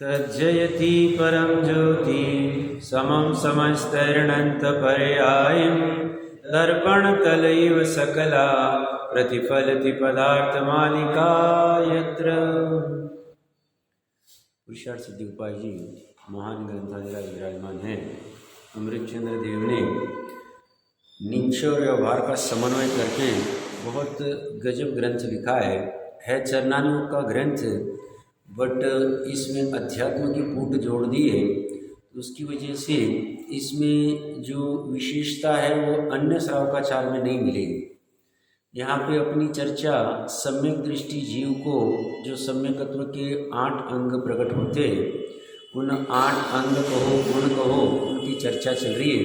तज्जयति परं ज्योति समं समस्तैर्नन्तपर्यायं दर्पणतलैव सकला प्रतिफलति पदार्थमालिका यत्र। पुरुषार्थ सिद्धि उपाय जी महान ग्रंथाधिराज विराजमान है। अमृतचंद्र देव ने निश्चय और व्यवहार का समन्वय करके बहुत गजब ग्रंथ लिखा है चरणानुयोग का ग्रंथ, बट इसमें अध्यात्म की पूट जोड़ दी है। तो उसकी वजह से इसमें जो विशेषता है वो अन्य श्रावकाचार में नहीं मिलेगी। यहाँ पे अपनी चर्चा सम्यक दृष्टि जीव को जो सम्यकत्व के 8 अंग प्रकट होते हैं, उन 8 अंग कहो गुण कहो उनकी चर्चा चल रही है।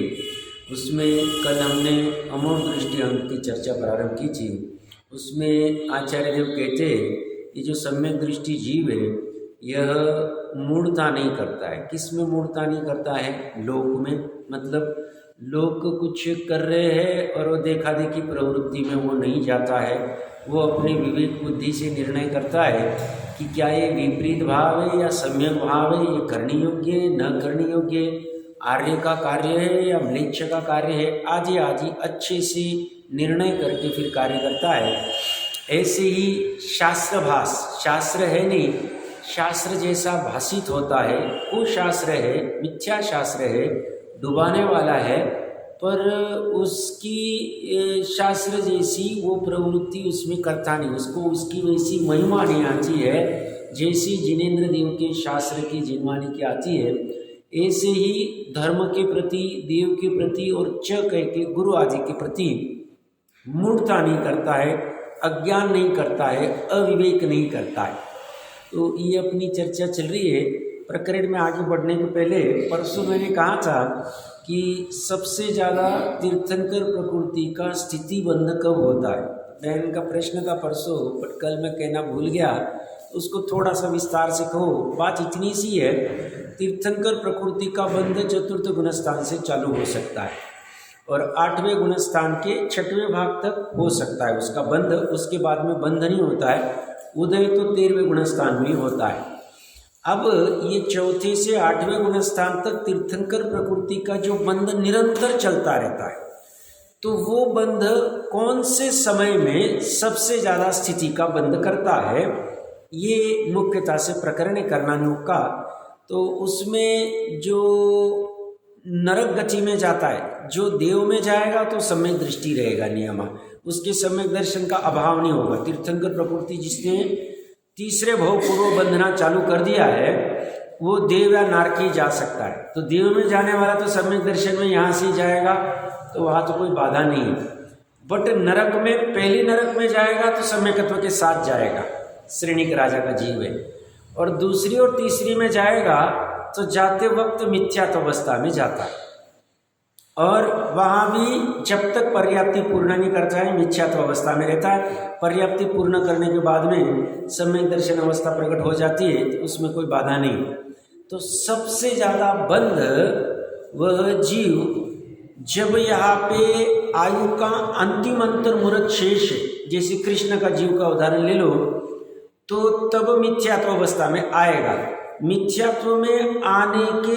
उसमें कल हमने अमोघ दृष्टि अंग की चर्चा प्रारंभ की थी। उसमें आचार्य देव कहते हैं कि जो सम्यक दृष्टि जीव है यह मूढ़ता नहीं करता है। किस में मूढ़ता नहीं करता है? लोक में। मतलब लोग कुछ कर रहे हैं और वो देखा देखी प्रवृत्ति में वो नहीं जाता है। वो अपने विवेक बुद्धि से निर्णय करता है कि क्या ये विपरीत भाव है या सम्यक भाव है, ये करने योग्य है न करने योग्य, आर्य का कार्य है या म्लेच्छ का कार्य है, आदि आदि अच्छे से निर्णय करके फिर कार्य करता है। ऐसे ही शास्त्रभास, शास्त्र है नहीं, शास्त्र जैसा भाषित होता है वो शास्त्र है, मिथ्या शास्त्र है, डुबाने वाला है, पर उसकी शास्त्र जैसी वो प्रवृत्ति उसमें करता नहीं, उसको उसकी वैसी महिमा नहीं आती है जैसी जिनेंद्र देव के शास्त्र की जिनवानी की आती है। ऐसे ही धर्म के प्रति, देव के प्रति और च कह के गुरु आदि के प्रति मूढ़ता नहीं करता है, अज्ञान नहीं करता है, अविवेक नहीं करता है। तो ये अपनी चर्चा चल रही है। प्रकरण में आगे बढ़ने के पहले परसों मैंने कहा था कि सबसे ज़्यादा तीर्थंकर प्रकृति का स्थिति बंध कब होता है। बहन का प्रश्न था परसों, बट कल मैं कहना भूल गया, उसको थोड़ा सा विस्तार से कहो। बात इतनी सी है, तीर्थंकर प्रकृति का बंध चतुर्थ गुणस्थान से चालू हो सकता है और 8वें गुणस्थान के 6वें भाग तक हो सकता है उसका बंध। उसके बाद में बंध नहीं होता है। उदय तो 13वें गुणस्थान में होता है। अब ये 4थे से 8वें गुणस्थान तक तीर्थंकर प्रकृति का जो बंध निरंतर चलता रहता है, तो वो बंध कौन से समय में सबसे ज़्यादा स्थिति का बंध करता है, ये मुख्यतः से प्रकरण करना का। तो उसमें जो नरक गति में जाता है, जो देव में जाएगा तो सम्यक दृष्टि रहेगा नियमा, उसके सम्यक दर्शन का अभाव नहीं होगा। तीर्थंकर प्रकृति जिसने तीसरे भव पूर्व बंधना चालू कर दिया है वो देव या नारकी जा सकता है। तो देव में जाने वाला तो सम्यक दर्शन में यहाँ से जाएगा, तो वहाँ तो कोई बाधा नहीं है। बट नरक में, पहली नरक में जाएगा तो सम्यकत्व के साथ जाएगा, श्रेणिक राजा का जीव है। और दूसरी और तीसरी में जाएगा तो जाते वक्त मिथ्यात्व अवस्था में जाता है, और वहाँ भी जब तक पर्याप्ति पूर्ण नहीं करता है मिथ्यात्व अवस्था में रहता है। पर्याप्ति पूर्ण करने के बाद में सम्यक दर्शन अवस्था प्रकट हो जाती है, तो उसमें कोई बाधा नहीं। तो सबसे ज़्यादा बंध वह जीव जब यहाँ पे आयु का अंतिम अंतर मुहूर्त शेष है, जैसे कृष्ण का जीव का उदाहरण ले लो, तो तब मिथ्यात्व अवस्था में आएगा। मिथ्यात्व में आने के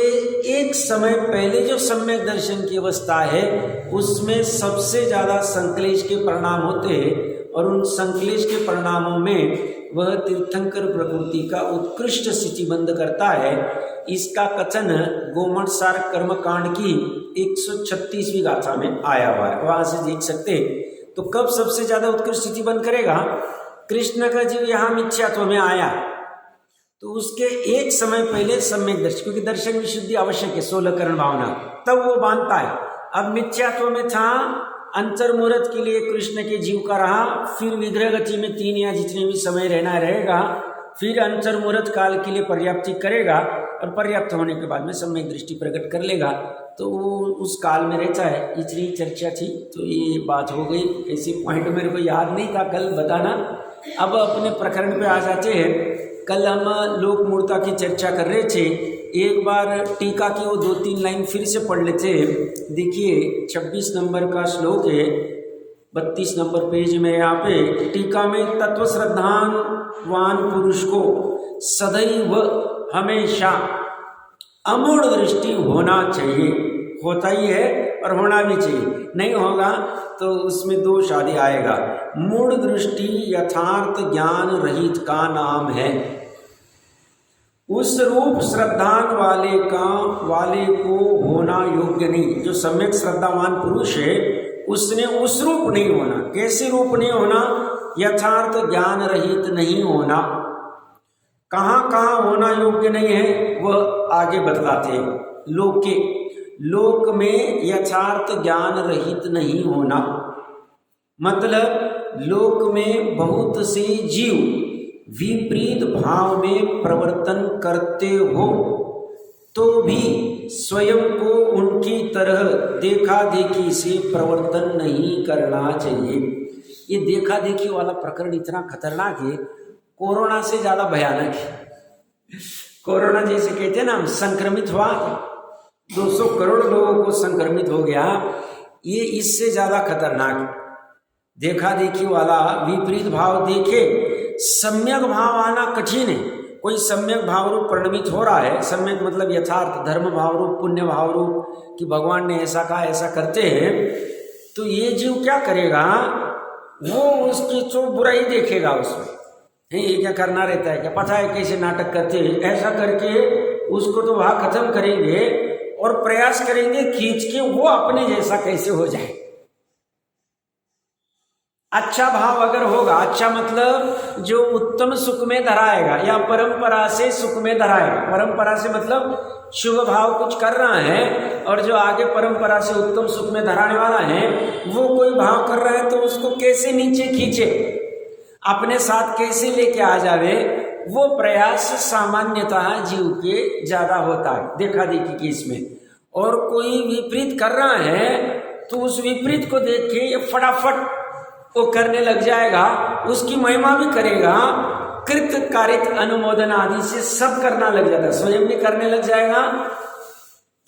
एक समय पहले जो सम्यक दर्शन की अवस्था है उसमें सबसे ज़्यादा संक्लेश के परिणाम होते हैं, और उन संक्लेश के परिणामों में वह तीर्थंकर प्रकृति का उत्कृष्ट स्थिति बंद करता है। इसका कथन गोमठसार कर्मकांड की 136वीं गाथा में आया हुआ है, वहाँ से देख सकते। तो कब सबसे ज़्यादा उत्कृष्ट स्थिति बंद करेगा? कृष्ण का जीव यहाँ मिथ्यात्व में आया तो उसके एक समय पहले सम्यक दर्शन, क्योंकि दर्शन विशुद्धि आवश्यक है, 16 करण भावना, तब वो बांधता है। अब मिथ्यात्व में था, अंतर्मुहूर्त के लिए कृष्ण के जीव का रहा, फिर विग्रह गति में 3 या जितने भी समय रहना रहेगा, फिर अंतर्मुहूर्त काल के लिए पर्याप्ति करेगा, और पर्याप्त होने के बाद में सम्यक दृष्टि प्रकट कर लेगा, तो वो उस काल में रहता है। इतनी चर्चा थी, तो ये बात हो गई। ऐसी पॉइंट मेरे को याद नहीं था कल बताना। अब अपने प्रकरण पे आ जाते हैं। कल हम लोक मूर्ता की चर्चा कर रहे थे। एक बार टीका की वो 2-3 लाइन फिर से पढ़ लेते हैं। देखिए 26 नंबर का श्लोक है, 32 नंबर पेज में। यहाँ पे टीका में तत्व श्रद्धावान पुरुष को सदैव हमेशा अमूढ़ दृष्टि होना चाहिए, होता ही है और होना भी चाहिए। नहीं होगा तो उसमें दोष आदि आएगा। मूढ़ दृष्टि यथार्थ ज्ञान रहित का नाम है। उस रूप श्रद्धान वाले को होना योग्य नहीं। जो सम्यक श्रद्धावान पुरुष है उसने उस रूप नहीं होना। कैसे रूप नहीं होना? यथार्थ ज्ञान रहित नहीं होना। कहाँ कहाँ होना योग्य नहीं है वह आगे बतलाते हैं। लोक में यथार्थ ज्ञान रहित नहीं होना मतलब लोक में बहुत से जीव विपरीत भाव में प्रवर्तन करते हो तो भी स्वयं को उनकी तरह देखा देखी से प्रवर्तन नहीं करना चाहिए। ये देखा देखी वाला प्रकरण इतना खतरनाक है, कोरोना से ज़्यादा भयानक है। कोरोना जैसे कहते हैं ना हम, संक्रमित हुआ 200 करोड़ लोगों को संक्रमित हो गया, ये इससे ज़्यादा खतरनाक। देखा देखी वाला विपरीत भाव देखे, सम्यक भाव आना कठिन है। कोई सम्यक भाव रूप परिणमित हो रहा है, सम्यक मतलब यथार्थ धर्म भाव रूप, पुण्य भाव रूप कि भगवान ने ऐसा कहा, ऐसा करते हैं, तो ये जीव क्या करेगा? वो उसकी तो बुराई देखेगा उसमें। ये क्या करना रहता है, क्या पता है कैसे नाटक करते हैं, ऐसा करके उसको तो वहाँ खत्म करेंगे और प्रयास करेंगे खींच के वो अपने जैसा कैसे हो जाए। अच्छा भाव अगर होगा, अच्छा मतलब जो उत्तम सुख में धराएगा या परंपरा से सुख में धराएगा। परंपरा से मतलब शुभ भाव कुछ कर रहा है और जो आगे परंपरा से उत्तम सुख में धराने वाला है वो कोई भाव कर रहा है तो उसको कैसे नीचे खींचे, अपने साथ कैसे लेके आ जावे, वो प्रयास सामान्यतः जीव के ज्यादा होता है देखा देखी की इसमें। और कोई विपरीत कर रहा है तो उस विपरीत को देख के ये फटाफट वो करने लग जाएगा, उसकी महिमा भी करेगा, कृत कारित अनुमोदन आदि से सब करना लग जाता है। स्वयं भी करने लग जाएगा,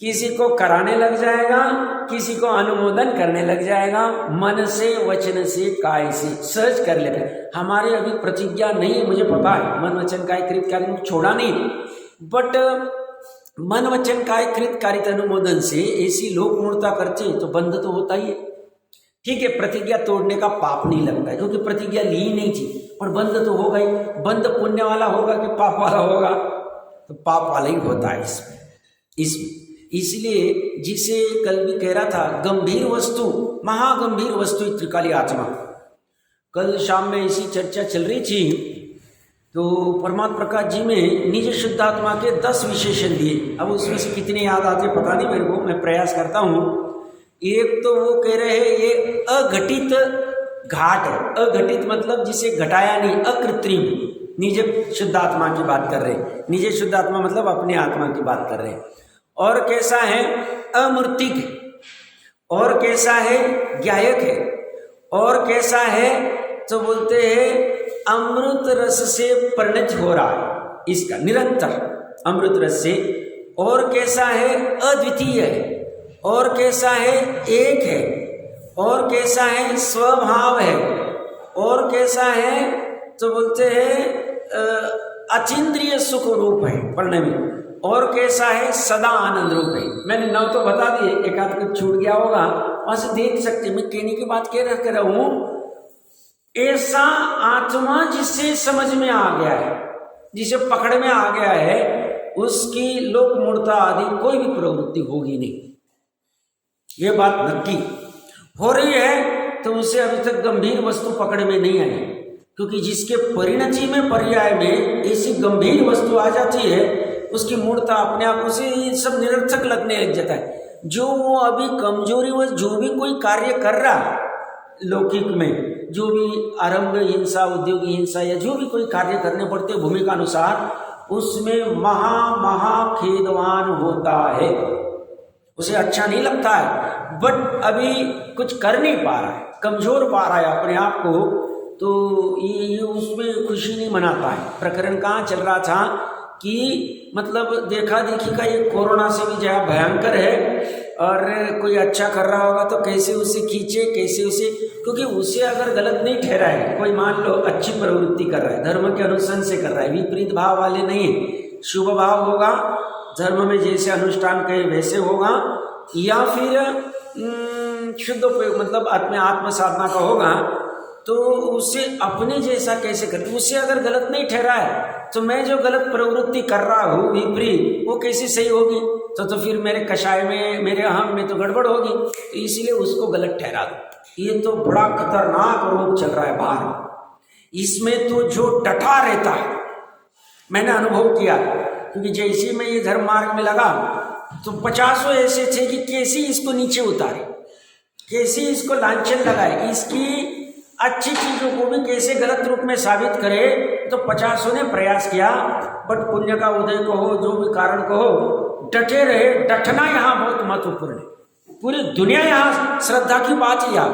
किसी को कराने लग जाएगा, किसी को अनुमोदन करने लग जाएगा, मन से वचन से काय से सर्च कर लेते हैं। हमारे अभी प्रतिज्ञा नहीं है, मुझे पता है, मन वचन काय कृत कारित छोड़ा नहीं, बट मन वचन काय कृत कारित अनुमोदन से ऐसी लोक मूर्ता करते तो बंध तो होता ही है। ठीक है, प्रतिज्ञा तोड़ने का पाप नहीं लगता है क्योंकि प्रतिज्ञा ली नहीं थी, पर बंध तो होगा ही। बंध पुण्य वाला होगा कि पाप वाला होगा? तो पाप वाला ही होता है इसमें। इसलिए जिसे कल भी कह रहा था, गंभीर वस्तु, महागंभीर वस्तु त्रिकाली आत्मा। कल शाम में इसी चर्चा चल रही थी तो परमात्मा प्रकाश जी में निज शुद्धात्मा के 10 विशेषण दिए। अब उसमें से कितने याद आते पता नहीं मेरे को, मैं प्रयास करता हूँ। एक तो वो कह रहे हैं ये अघटित घाट है। अघटित मतलब जिसे घटाया नहीं, अकृत्रिम। निज शुद्धात्मा की बात कर रहे हैं, निज शुद्धात्मा मतलब अपने आत्मा की बात कर रहे हैं। और कैसा है? अमूर्तिक है। और कैसा है? ज्ञायक है। और कैसा है तो बोलते हैं अमृत रस से परिणत हो रहा है, इसका निरंतर अमृत रस से। और कैसा है? अद्वितीय है। और कैसा है? एक है। और कैसा है? स्वभाव है। और कैसा है तो बोलते हैं अचिंद्रिय सुख रूप है परिणमी। और कैसा है? सदा आनंद रूप है। मैंने 9 तो बता दिए, एक आध कुछ छूट गया होगा, वहां से देख सकते। मैं कहने की बात कह रहा हूं, ऐसा आत्मा जिसे समझ में आ गया है, जिसे पकड़ में आ गया है, उसकी लोक मूर्ता आदि कोई भी प्रवृत्ति होगी नहीं। ये बात नक्की हो रही है तो उसे अभी तक गंभीर वस्तु पकड़ में नहीं आई, क्योंकि जिसके परिणति में पर्याय में ऐसी गंभीर वस्तु आ जाती है उसकी मूर्ता अपने आप उसे ये सब निरर्थक लगने लग जाता है। जो वो अभी कमजोरी व जो भी कोई कार्य कर रहा लौकिक में, जो भी आरंभ हिंसा, उद्योगी हिंसा या जो भी कोई कार्य करने पड़ते भूमिका अनुसार, उसमें महा खेदवान होता है, उसे अच्छा नहीं लगता है, बट अभी कुछ कर नहीं पा रहा है, कमजोर पा रहा है अपने आप को, तो ये उसमें खुशी नहीं मनाता है। प्रकरण कहाँ चल रहा था कि मतलब देखा देखी का ये कोरोना से भी ज्यादा भयंकर है और कोई अच्छा कर रहा होगा तो कैसे उसे खींचे, कैसे उसे, क्योंकि उसे अगर गलत नहीं ठहरा है, कोई मान लो अच्छी प्रवृत्ति कर रहा है, धर्म के अनुसरण से कर रहा है, विपरीत भाव वाले नहीं, शुभ भाव होगा, धर्म में जैसे अनुष्ठान कहे वैसे होगा, या फिर शुद्ध उपयोग मतलब आत्म साधना का होगा, तो उसे अपने जैसा कैसे कर, उसे अगर गलत नहीं ठहरा है तो मैं जो गलत प्रवृत्ति कर रहा हूँ विपरीत, वो कैसे सही होगी, तो फिर मेरे कषाय में, मेरे अहम में तो गड़बड़ होगी, तो इसीलिए उसको गलत ठहरा दो। ये तो बड़ा खतरनाक रोग चल रहा है बाहर। इसमें तो जो डटा रहता है, मैंने अनुभव किया, क्योंकि जैसे मैं ये धर्म मार्ग में लगा तो 50 ऐसे थे कि कैसे इसको नीचे उतारे, कैसे इसको लांछन लगाए, इसकी अच्छी चीजों को भी कैसे गलत रूप में साबित करे, तो 50 ने प्रयास किया, बट पुण्य का उदय कहो, जो भी कारण कहो, डटे रहे। डटना यहाँ बहुत महत्वपूर्ण है। पूरी दुनिया यहाँ श्रद्धा की बात ही आ,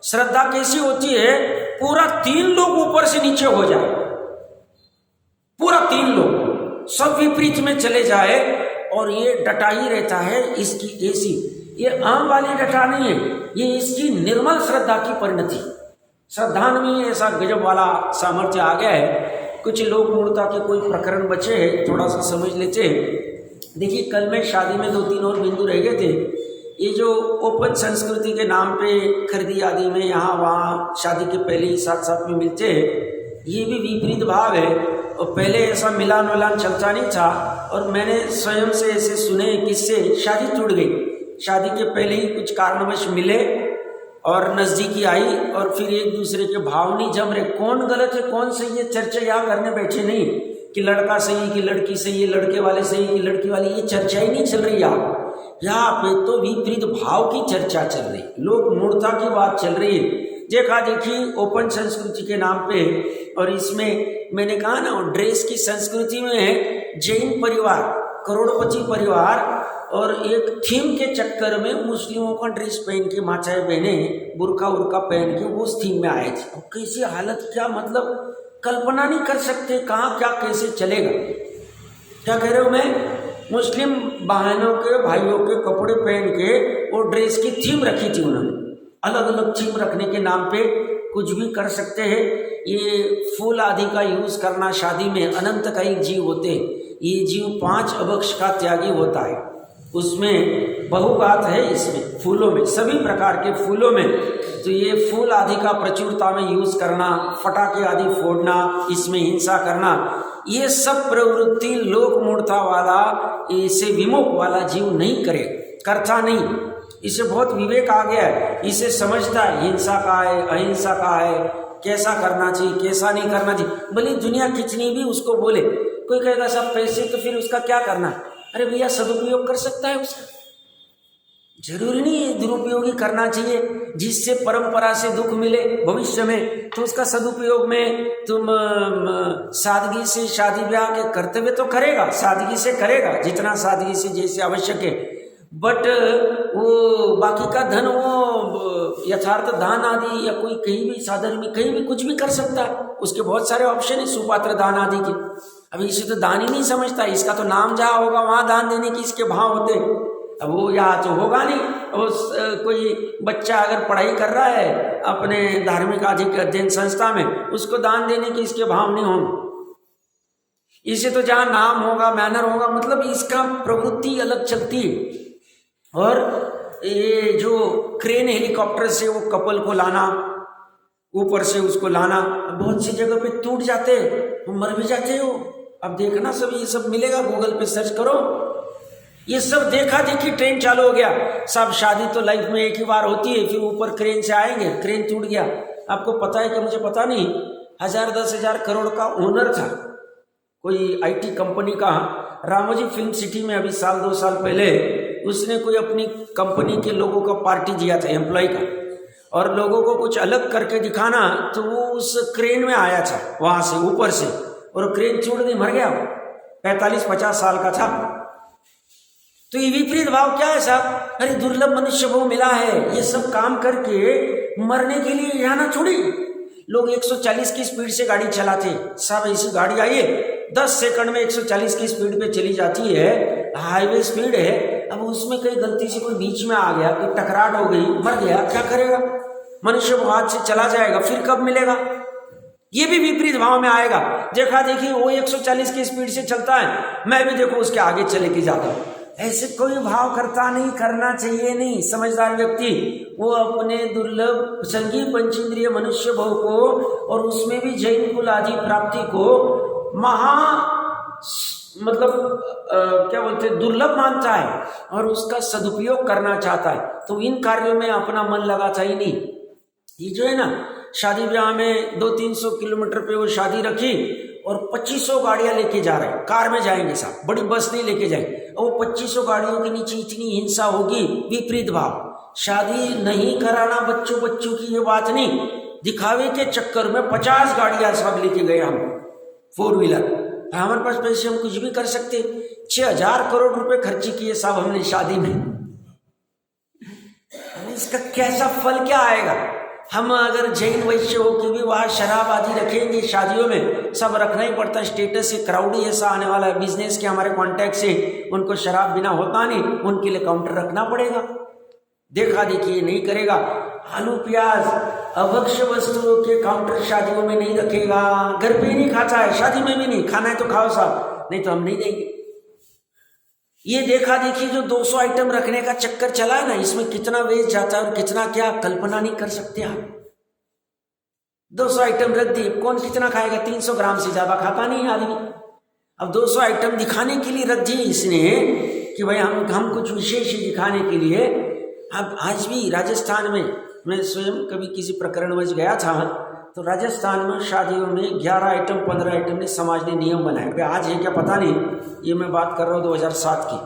श्रद्धा कैसी होती है, पूरा 3 लोग ऊपर से नीचे हो जाए, पूरा 3 लोग सब विपरीत में चले जाए, और ये डटा ही रहता है। इसकी ऐसी, ये आम वाली डटा नहीं है, ये इसकी निर्मल श्रद्धा की परिणति। श्रद्धा में ऐसा गजब वाला सामर्थ्य आ गया है। कुछ लोक मूर्ता के कोई प्रकरण बचे हैं, थोड़ा सा समझ लेते हैं। देखिए, कल में शादी में 2-3 और बिंदु रह गए थे। ये जो ओपन संस्कृति के नाम पे खरीदी आदि में यहाँ वहाँ शादी के पहले ही साथ साथ में मिलते हैं, ये भी विपरीत भाव है। और पहले ऐसा मिलान विलान चलता नहीं था, और मैंने स्वयं से ऐसे सुने किससे शादी टूट गई। शादी के पहले ही कुछ कारणवश मिले और नज़दीकी आई, और फिर एक दूसरे के भाव नहीं जम रहे, कौन गलत है कौन सही है, चर्चा यहाँ करने बैठे नहीं कि लड़का सही कि लड़की सही है, लड़के वाले सही कि लड़की वाली, ये चर्चा ही नहीं चल रही यहाँ पे तो विपरीत भाव की चर्चा चल रही, लोक मूर्ता की बात चल रही है। देखा देखी ओपन संस्कृति के नाम पे, और इसमें मैंने कहा ना, ड्रेस की संस्कृति में जैन परिवार, करोड़पति परिवार, और एक थीम के चक्कर में मुस्लिमों का ड्रेस पहन के माचाएं बहने बुरका उर्का पहन के वो उस थीम में आए थे। अब कैसी हालत, क्या मतलब कल्पना नहीं कर सकते कहाँ क्या कैसे चलेगा। क्या कह रहे हो, मैं मुस्लिम बहनों के भाइयों के कपड़े पहन के वो ड्रेस की थीम रखी थी उन्होंने, अलग अलग थीम रखने के नाम पे कुछ भी कर सकते हैं। ये फूल आदि का यूज करना, शादी में अनंत कई जीव होते हैं, ये जीव 5 अभक्ष का त्यागी होता है, उसमें बहुबात है। इसमें फूलों में, सभी प्रकार के फूलों में, तो ये फूल आदि का प्रचुरता में यूज करना, फटाके आदि फोड़ना, इसमें हिंसा करना, ये सब प्रवृत्ति लोक मूर्ता वाला, इसे विमुख वाला जीव नहीं करे, करता नहीं। इसे बहुत विवेक आ गया है, इसे समझता है हिंसा का है, अहिंसा का है, कैसा करना चाहिए कैसा नहीं करना चाहिए। भले दुनिया कितनी भी उसको बोले, कोई कहेगा सब पैसे तो फिर उसका क्या करना, अरे भैया सदुपयोग कर सकता है उसका, जरूरी नहीं है दुरुपयोगी करना चाहिए। जिससे परंपरा से दुख मिले भविष्य में, तो उसका सदुपयोग में तुम सादगी से शादी ब्याह के कर्तव्य तो करेगा, सादगी से करेगा, जितना सादगी से जैसे आवश्यक है, बट वो बाकी का धन वो यथार्थ दान आदि या कोई कहीं भी साधन में कहीं भी कुछ भी कर सकता है, उसके बहुत सारे ऑप्शन है सुपात्र दान आदि के। अभी इसे तो दान ही नहीं समझता, इसका तो नाम जहाँ होगा वहाँ दान देने की इसके भाव होते। अब वो यहाँ तो होगा नहीं, कोई बच्चा अगर पढ़ाई कर रहा है अपने धार्मिक आदि अध्ययन संस्था में, उसको दान देने के इसके भाव नहीं होंगे। इसे तो जहाँ नाम होगा, मैनर होगा, मतलब इसका प्रवृत्ति अलग चलती है। और ये जो क्रेन हेलीकॉप्टर से वो कपल को लाना, ऊपर से उसको लाना, बहुत सी जगह पे टूट जाते, मर भी जाते हो। अब देखना सब, ये सब मिलेगा, गूगल पे सर्च करो, ये सब देखा देखी ट्रेन चालू हो गया। सब शादी तो लाइफ में एक ही बार होती है, फिर ऊपर क्रेन से आएंगे, क्रेन टूट गया। आपको पता है कि मुझे पता नहीं, 1000-10,000 करोड़ का ओनर था कोई आईटी कंपनी का, रामोजी फिल्म सिटी में, अभी 1-2 साल पहले उसने कोई अपनी कंपनी के लोगों का पार्टी दिया था, एम्प्लॉय का, और लोगों को कुछ अलग करके दिखाना, तो वो उस क्रेन में आया था वहां से ऊपर से, और क्रेन टूट गई, मर गया। 45-50 साल का था। तो ये विपरीत भाव क्या है साहब, अरे दुर्लभ मनुष्य वो मिला है, ये सब काम करके मरने के लिए यहाँ ना छोड़ी। लोग 140 की स्पीड से गाड़ी चलाते, साहब ऐसी गाड़ी आई है 10 सेकंड में 140 की स्पीड पे चली जाती है, हाईवे स्पीड है, अब उसमें कहीं गलती से कोई बीच में आ गया, कोई टकराट हो गई, मर गया, क्या करेगा? मनुष्य वो हाथ से चला जाएगा, फिर कब मिलेगा? ये भी विपरीत भाव में आएगा। देखा देखिए वो 140 की स्पीड से चलता है, मैं भी देखो उसके आगे चले के जाता हूं। ऐसे कोई भाव करता नहीं, करना चाहिए नहीं। समझदार व्यक्ति वो अपने दुर्लभ संगी पंचेंद्रिय मनुष्य भव को और उसमें भी जैन कुल आदि प्राप्ति को महा क्या बोलते हैं, दुर्लभ मानता है और उसका सदुपयोग करना चाहता है। तो इन कार्यों में अपना मन लगाता ही नहीं। ये जो है ना, शादी ब्याह में 200-300 किलोमीटर पे वो शादी रखी और 2500 गाड़ियां लेके जा रहे हैं, कार में जाएंगे साहब, बड़ी बस नहीं लेके जाएंगे। और वो 2500 गाड़ियों के नीचे इतनी हिंसा होगी, विपरीत भाव। शादी नहीं कराना बच्चों की ये बात नहीं, दिखावे के चक्कर में 50 गाड़ियां सब लेके गए हम, 4 व्हीलर। हमारे पास पैसे, हम कुछ भी कर सकते। 6000 करोड़ रुपए खर्ची किए साहब हमने शादी में। इसका कैसा फल क्या आएगा? हम अगर जैन वैश्य हो के भी वहाँ शराब आदि रखेंगे शादियों में, सब रखना ही पड़ता है। स्टेटस से क्राउड ही ऐसा आने वाला है, बिजनेस के हमारे कॉन्टैक्ट से उनको शराब बिना होता नहीं, उनके लिए काउंटर रखना पड़ेगा। देखा देखिए नहीं करेगा। आलू प्याज अभक्ष्य वस्तुओं के काउंटर शादियों में नहीं रखेगा। घर पे नहीं खाता है, शादी में भी नहीं। खाना है तो खाओ साहब, नहीं तो हम नहीं देंगे। ये देखा देखिए जो 200 आइटम रखने का चक्कर चला है ना, इसमें कितना वेस्ट जाता है और कितना क्या कल्पना नहीं कर सकते आप। 200 आइटम रख दिए, कौन कितना खाएगा? 300 ग्राम से ज्यादा खाता नहीं आदमी। अब 200 आइटम दिखाने के लिए रख दिए इसने कि भाई हम कुछ विशेष दिखाने के लिए। अब आज भी राजस्थान में, मैं स्वयं कभी किसी प्रकरणवश गया था, तो राजस्थान में शादियों में 11 आइटम 15 आइटम ने समाज ने नियम बनाया। आज है क्या पता नहीं, ये मैं बात कर रहा हूँ 2007 की।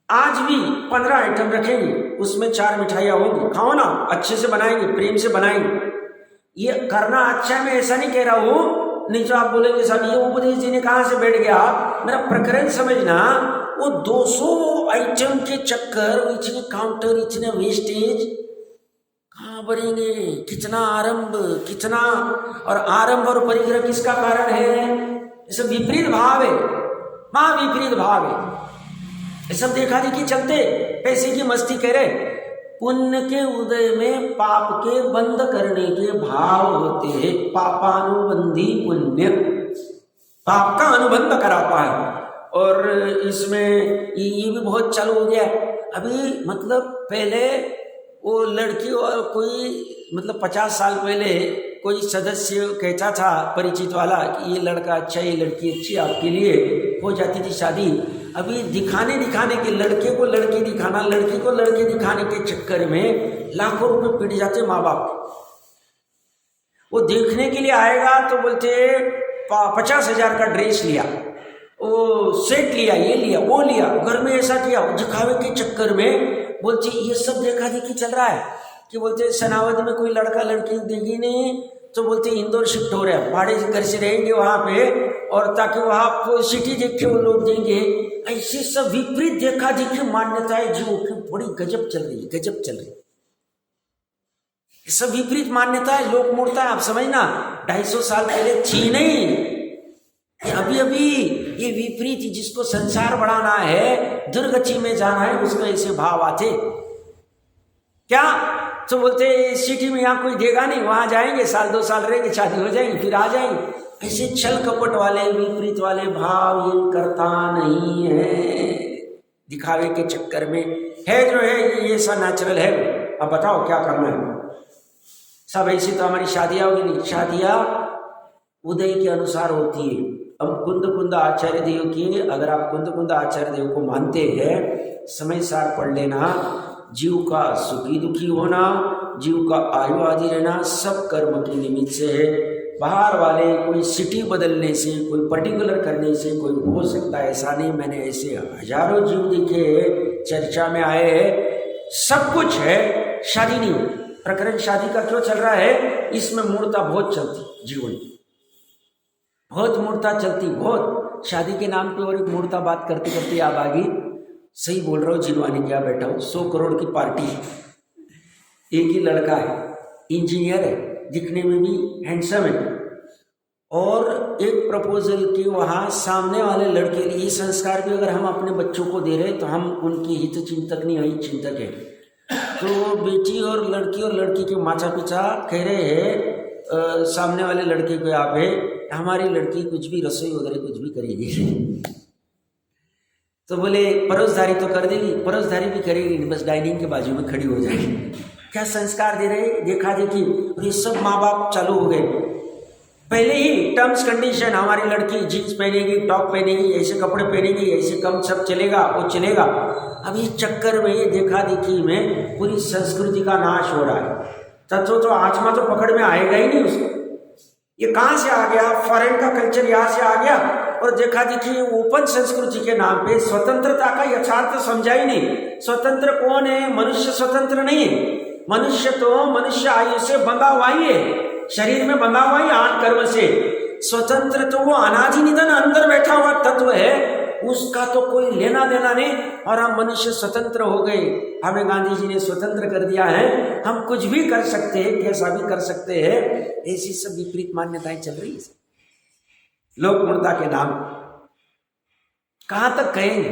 आज भी 15 आइटम रखेंगे, उसमें 4 मिठाइयाँ होंगी, खाओ ना, अच्छे से बनाएंगे, प्रेम से बनाएंगे। ये करना अच्छा है, मैं ऐसा नहीं कह रहा हूँ। नहीं तो आप बोलेंगे साहब ये उपदेश जी ने कहाँ से बैठ गया। मेरा प्रकरण समझना, वो 200 आइटम के चक्कर, इतने काउंटर, इतने वेस्टेज कहाँ बढ़ेंगे? कितना आरंभ, कितना, और आरंभ और परिग्रह किसका कारण है? ये सब विपरीत भाव है, विपरीत भाव है। ये सब देखा देखी चलते, पैसे की मस्ती कह रहे। पुण्य के उदय में पाप के बंद करने के भाव होते हैं। पापानुबंधी पुण्य, पाप का अनुबंध कराता है। और इसमें ये भी बहुत चालू हो गया है अभी। मतलब पहले वो लड़की और कोई, मतलब 50 साल पहले कोई सदस्य कहता था परिचित वाला कि ये लड़का अच्छा, ये लड़की अच्छी, आपके लिए हो जाती थी शादी। अभी दिखाने के, लड़के को लड़की दिखाना, लड़की को लड़के दिखाने के चक्कर में लाखों रुपए पिट जाते माँ बाप। वो देखने के लिए आएगा तो बोलते 50,000 का ड्रेस लिया, वो सेट लिया, ये लिया, वो लिया, घर में ऐसा किया। दिखावे के चक्कर में बोलते ये सब देखा देखी चल रहा है कि बोलते सनावद में कोई लड़का लड़की देगी नहीं, तो बोलते इंदौर शिफ्ट हो रहा है, भाड़े घर से रहेंगे वहाँ पे, और ताकि वहाँ सिटी देख के वो लोग देंगे। ऐसे सब विपरीत देखा देखी मान्यताएं जो कि बड़ी गजब चल रही है, गजब चल रही है। सब विपरीत मान्यताएं, लोक मूर्ता, आप समझना 250 साल पहले थी नहीं, अभी अभी ये विपरीत, जिसको संसार बढ़ाना है, दुर्गति में जाना है, उसको ऐसे भाव आते क्या। तो बोलते सिटी में यहाँ कोई देगा नहीं, वहां जाएंगे, 1-2 साल रहेंगे, शादी हो जाएंगे, फिर आ जाएंगे। ऐसे छल कपट वाले, विपरीत वाले भाव ये करता नहीं है। दिखावे के चक्कर में है जो है, ये सब नेचुरल है। अब बताओ क्या करना है। सब ऐसी तो हमारी शादियां होगी नहीं, शादियां उदय के अनुसार होती है। अब कुंद आचार्य देव की, अगर आप कुंद आचार्य देव को मानते हैं, समय सार पढ़ लेना। जीव का सुखी दुखी होना, जीव का आयु आदि रहना, सब कर्म के निमित्त से है। बाहर वाले कोई सिटी बदलने से, कोई पर्टिकुलर करने से कोई हो सकता है, ऐसा नहीं। मैंने ऐसे हजारों जीव देखे, चर्चा में आए हैं, सब कुछ है, शादी नहीं हो। प्रकरण शादी का क्यों चल रहा है? इसमें मूर्ता बहुत चलती जीवन, बहुत मूर्ता चलती, बहुत। शादी के नाम पे और एक मूर्ता बात करते करते आप आगे, सही बोल रहा हूँ जिनवानी, क्या बैठा हूँ, 100 करोड़ की पार्टी, एक ही लड़का है, इंजीनियर है, दिखने में भी हैंडसम है, और एक प्रपोजल कि वहाँ सामने वाले लड़के लिए ये संस्कार भी अगर हम अपने बच्चों को दे रहे तो हम उनकी हित चिंतक नहीं हित चिंतक है। तो बेटी और लड़की के माता पिता कह रहे हैं सामने वाले लड़के को यहाँ पे हमारी लड़की कुछ भी रसोई वगैरह कुछ भी करेगी। तो बोले परोसधारी तो कर देगी, परोसधारी भी करेगी नहीं, बस डाइनिंग के बाजू में खड़ी हो जाएगी। क्या संस्कार दे रहे, देखा देखी, और ये सब माँ बाप चालू हो गए। पहले ही टर्म्स कंडीशन, हमारी लड़की जीन्स पहनेगी, टॉप पहनेगी, ऐसे कपड़े पहनेगी, ऐसे कम सब चलेगा, वो चलेगा। अब इस चक्कर में ये देखा देखी में पूरी संस्कृति का नाश हो रहा है। तत्व तो आत्मा तो पकड़ में आएगा ही नहीं उसको। ये कहाँ से आ गया, फॉरेन का कल्चर यहाँ से आ गया। और देखा देखी ओपन संस्कृति के नाम पे स्वतंत्रता का यथार्थ समझा ही नहीं। स्वतंत्र कौन है? मनुष्य स्वतंत्र नहीं है। मनुष्य तो मनुष्य आयु से बंधा हुआ ही है, शरीर में बंधा हुआ ही 8 कर्म से। स्वतंत्र तो वो अनादि निधन अंदर बैठा हुआ तत्व है, उसका तो कोई लेना देना नहीं। और हम मनुष्य स्वतंत्र हो गए, हमें गांधी जी ने स्वतंत्र कर दिया है, हम कुछ भी कर सकते हैं, कैसा भी कर सकते हैं। ऐसी सब विपरीत मान्यताएं चल रही है लोक मूर्ता के नाम। कहां तक कहेंगे?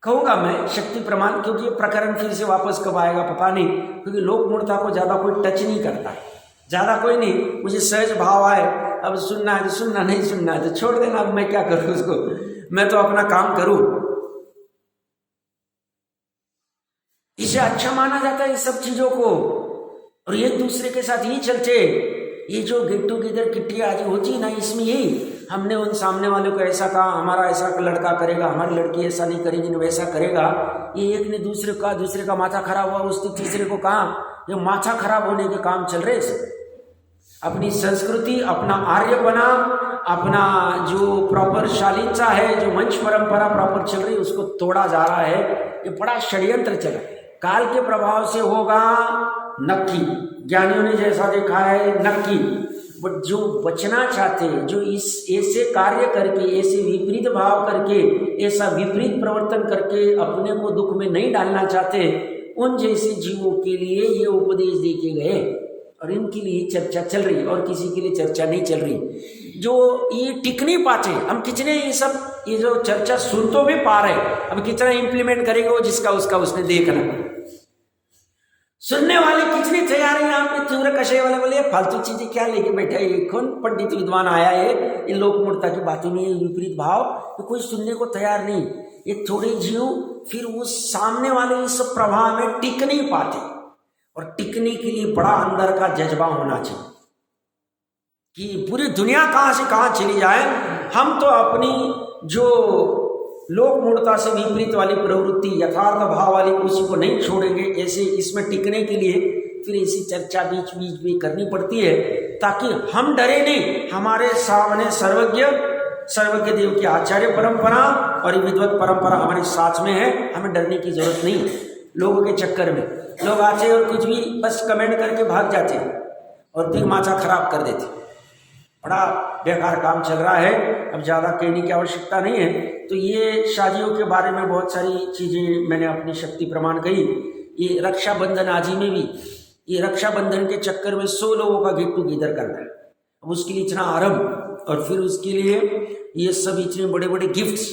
कहूंगा मैं शक्ति प्रमाण, क्योंकि ये प्रकरण फिर से वापस कब आएगा पता नहीं, क्योंकि लोक मूर्ता को ज्यादा कोई टच नहीं करता, ज्यादा कोई नहीं। मुझे सहज भाव आए, अब सुनना है तो सुनना, नहीं सुनना है तो छोड़ देना। अब मैं क्या करूं उसको, मैं तो अपना काम करूं। इसे अच्छा माना जाता है इस सब चीजों को, और ये दूसरे के साथ ही चलते। ये जो गेट टूगेदर किट्टी आदि होती है ना, इसमें यही हमने उन सामने वाले को ऐसा कहा, हमारा ऐसा लड़का करेगा, हमारी लड़की ऐसा नहीं करेगी, वैसा करेगा। ये एक ने दूसरे का, दूसरे का माथा खराब हुआ, उसने तीसरे को कहा। ये माथा खराब होने के काम चल रहे हैं। अपनी संस्कृति, अपना आर्यपना, अपना जो प्रॉपर शालीनता है, जो वंश परंपरा प्रॉपर चल रही है, उसको तोड़ा जा रहा है। ये बड़ा षड्यंत्र चला, काल के प्रभाव से होगा नक्की, ज्ञानियों ने जैसा देखा है नक्की। बट जो बचना चाहते, जो इस ऐसे कार्य करके, ऐसे विपरीत भाव करके, ऐसा विपरीत प्रवर्तन करके अपने को दुख में नहीं डालना चाहते, उन जैसे जीवों के लिए ये उपदेश देके गए, और इनके लिए चर्चा चल रही, और किसी के लिए चर्चा नहीं चल रही। जो ये टिक नहीं पाते, हम कितने ये सब, ये जो चर्चा सुन तो भी पा रहे, अब कितना इंप्लीमेंट करेंगे वो जिसका उसका उसने देखना। सुनने वाले कितने तैयार हैं यहाँ पे? तीव्र कषाय वाले बोले फालतू चीजें क्या लेके बैठा है, कौन पंडित विद्वान आया है इन लोक मूर्ता की बातों में, विपरीत भाव, तो कोई सुनने को तैयार नहीं। ये थोड़े जीव फिर वो सामने वाले इस प्रभाव में टिक नहीं पाते, और टिकने के लिए बड़ा अंदर का जज्बा होना चाहिए कि पूरी दुनिया कहाँ से कहाँ चली जाए, हम तो अपनी जो लोक मूर्ता से विपरीत वाली प्रवृत्ति, यथार्थ भाव वाली, उसी को नहीं छोड़ेंगे। ऐसे इसमें टिकने के लिए फिर ऐसी चर्चा बीच बीच भी करनी पड़ती है, ताकि हम डरे नहीं। हमारे सामने सर्वज्ञ देव की आचार्य परंपरा और विद्वत परंपरा हमारे साथ में है, हमें डरने की जरूरत नहीं। लोगों के चक्कर में लोग आते और कुछ भी बस कमेंट करके भाग जाते और फिर माथा खराब कर देते। बड़ा बेकार काम चल रहा है, अब ज़्यादा कहने की आवश्यकता नहीं है। तो ये शादियों के बारे में बहुत सारी चीज़ें मैंने अपनी शक्ति प्रमाण कही। ये रक्षाबंधन आदि में भी, ये रक्षाबंधन के चक्कर में 100 लोगों का गेट टूगेदर करना है। अब उसके लिए इतना आरंभ, और फिर उसके लिए ये सब इतने बड़े बड़े गिफ्ट्स,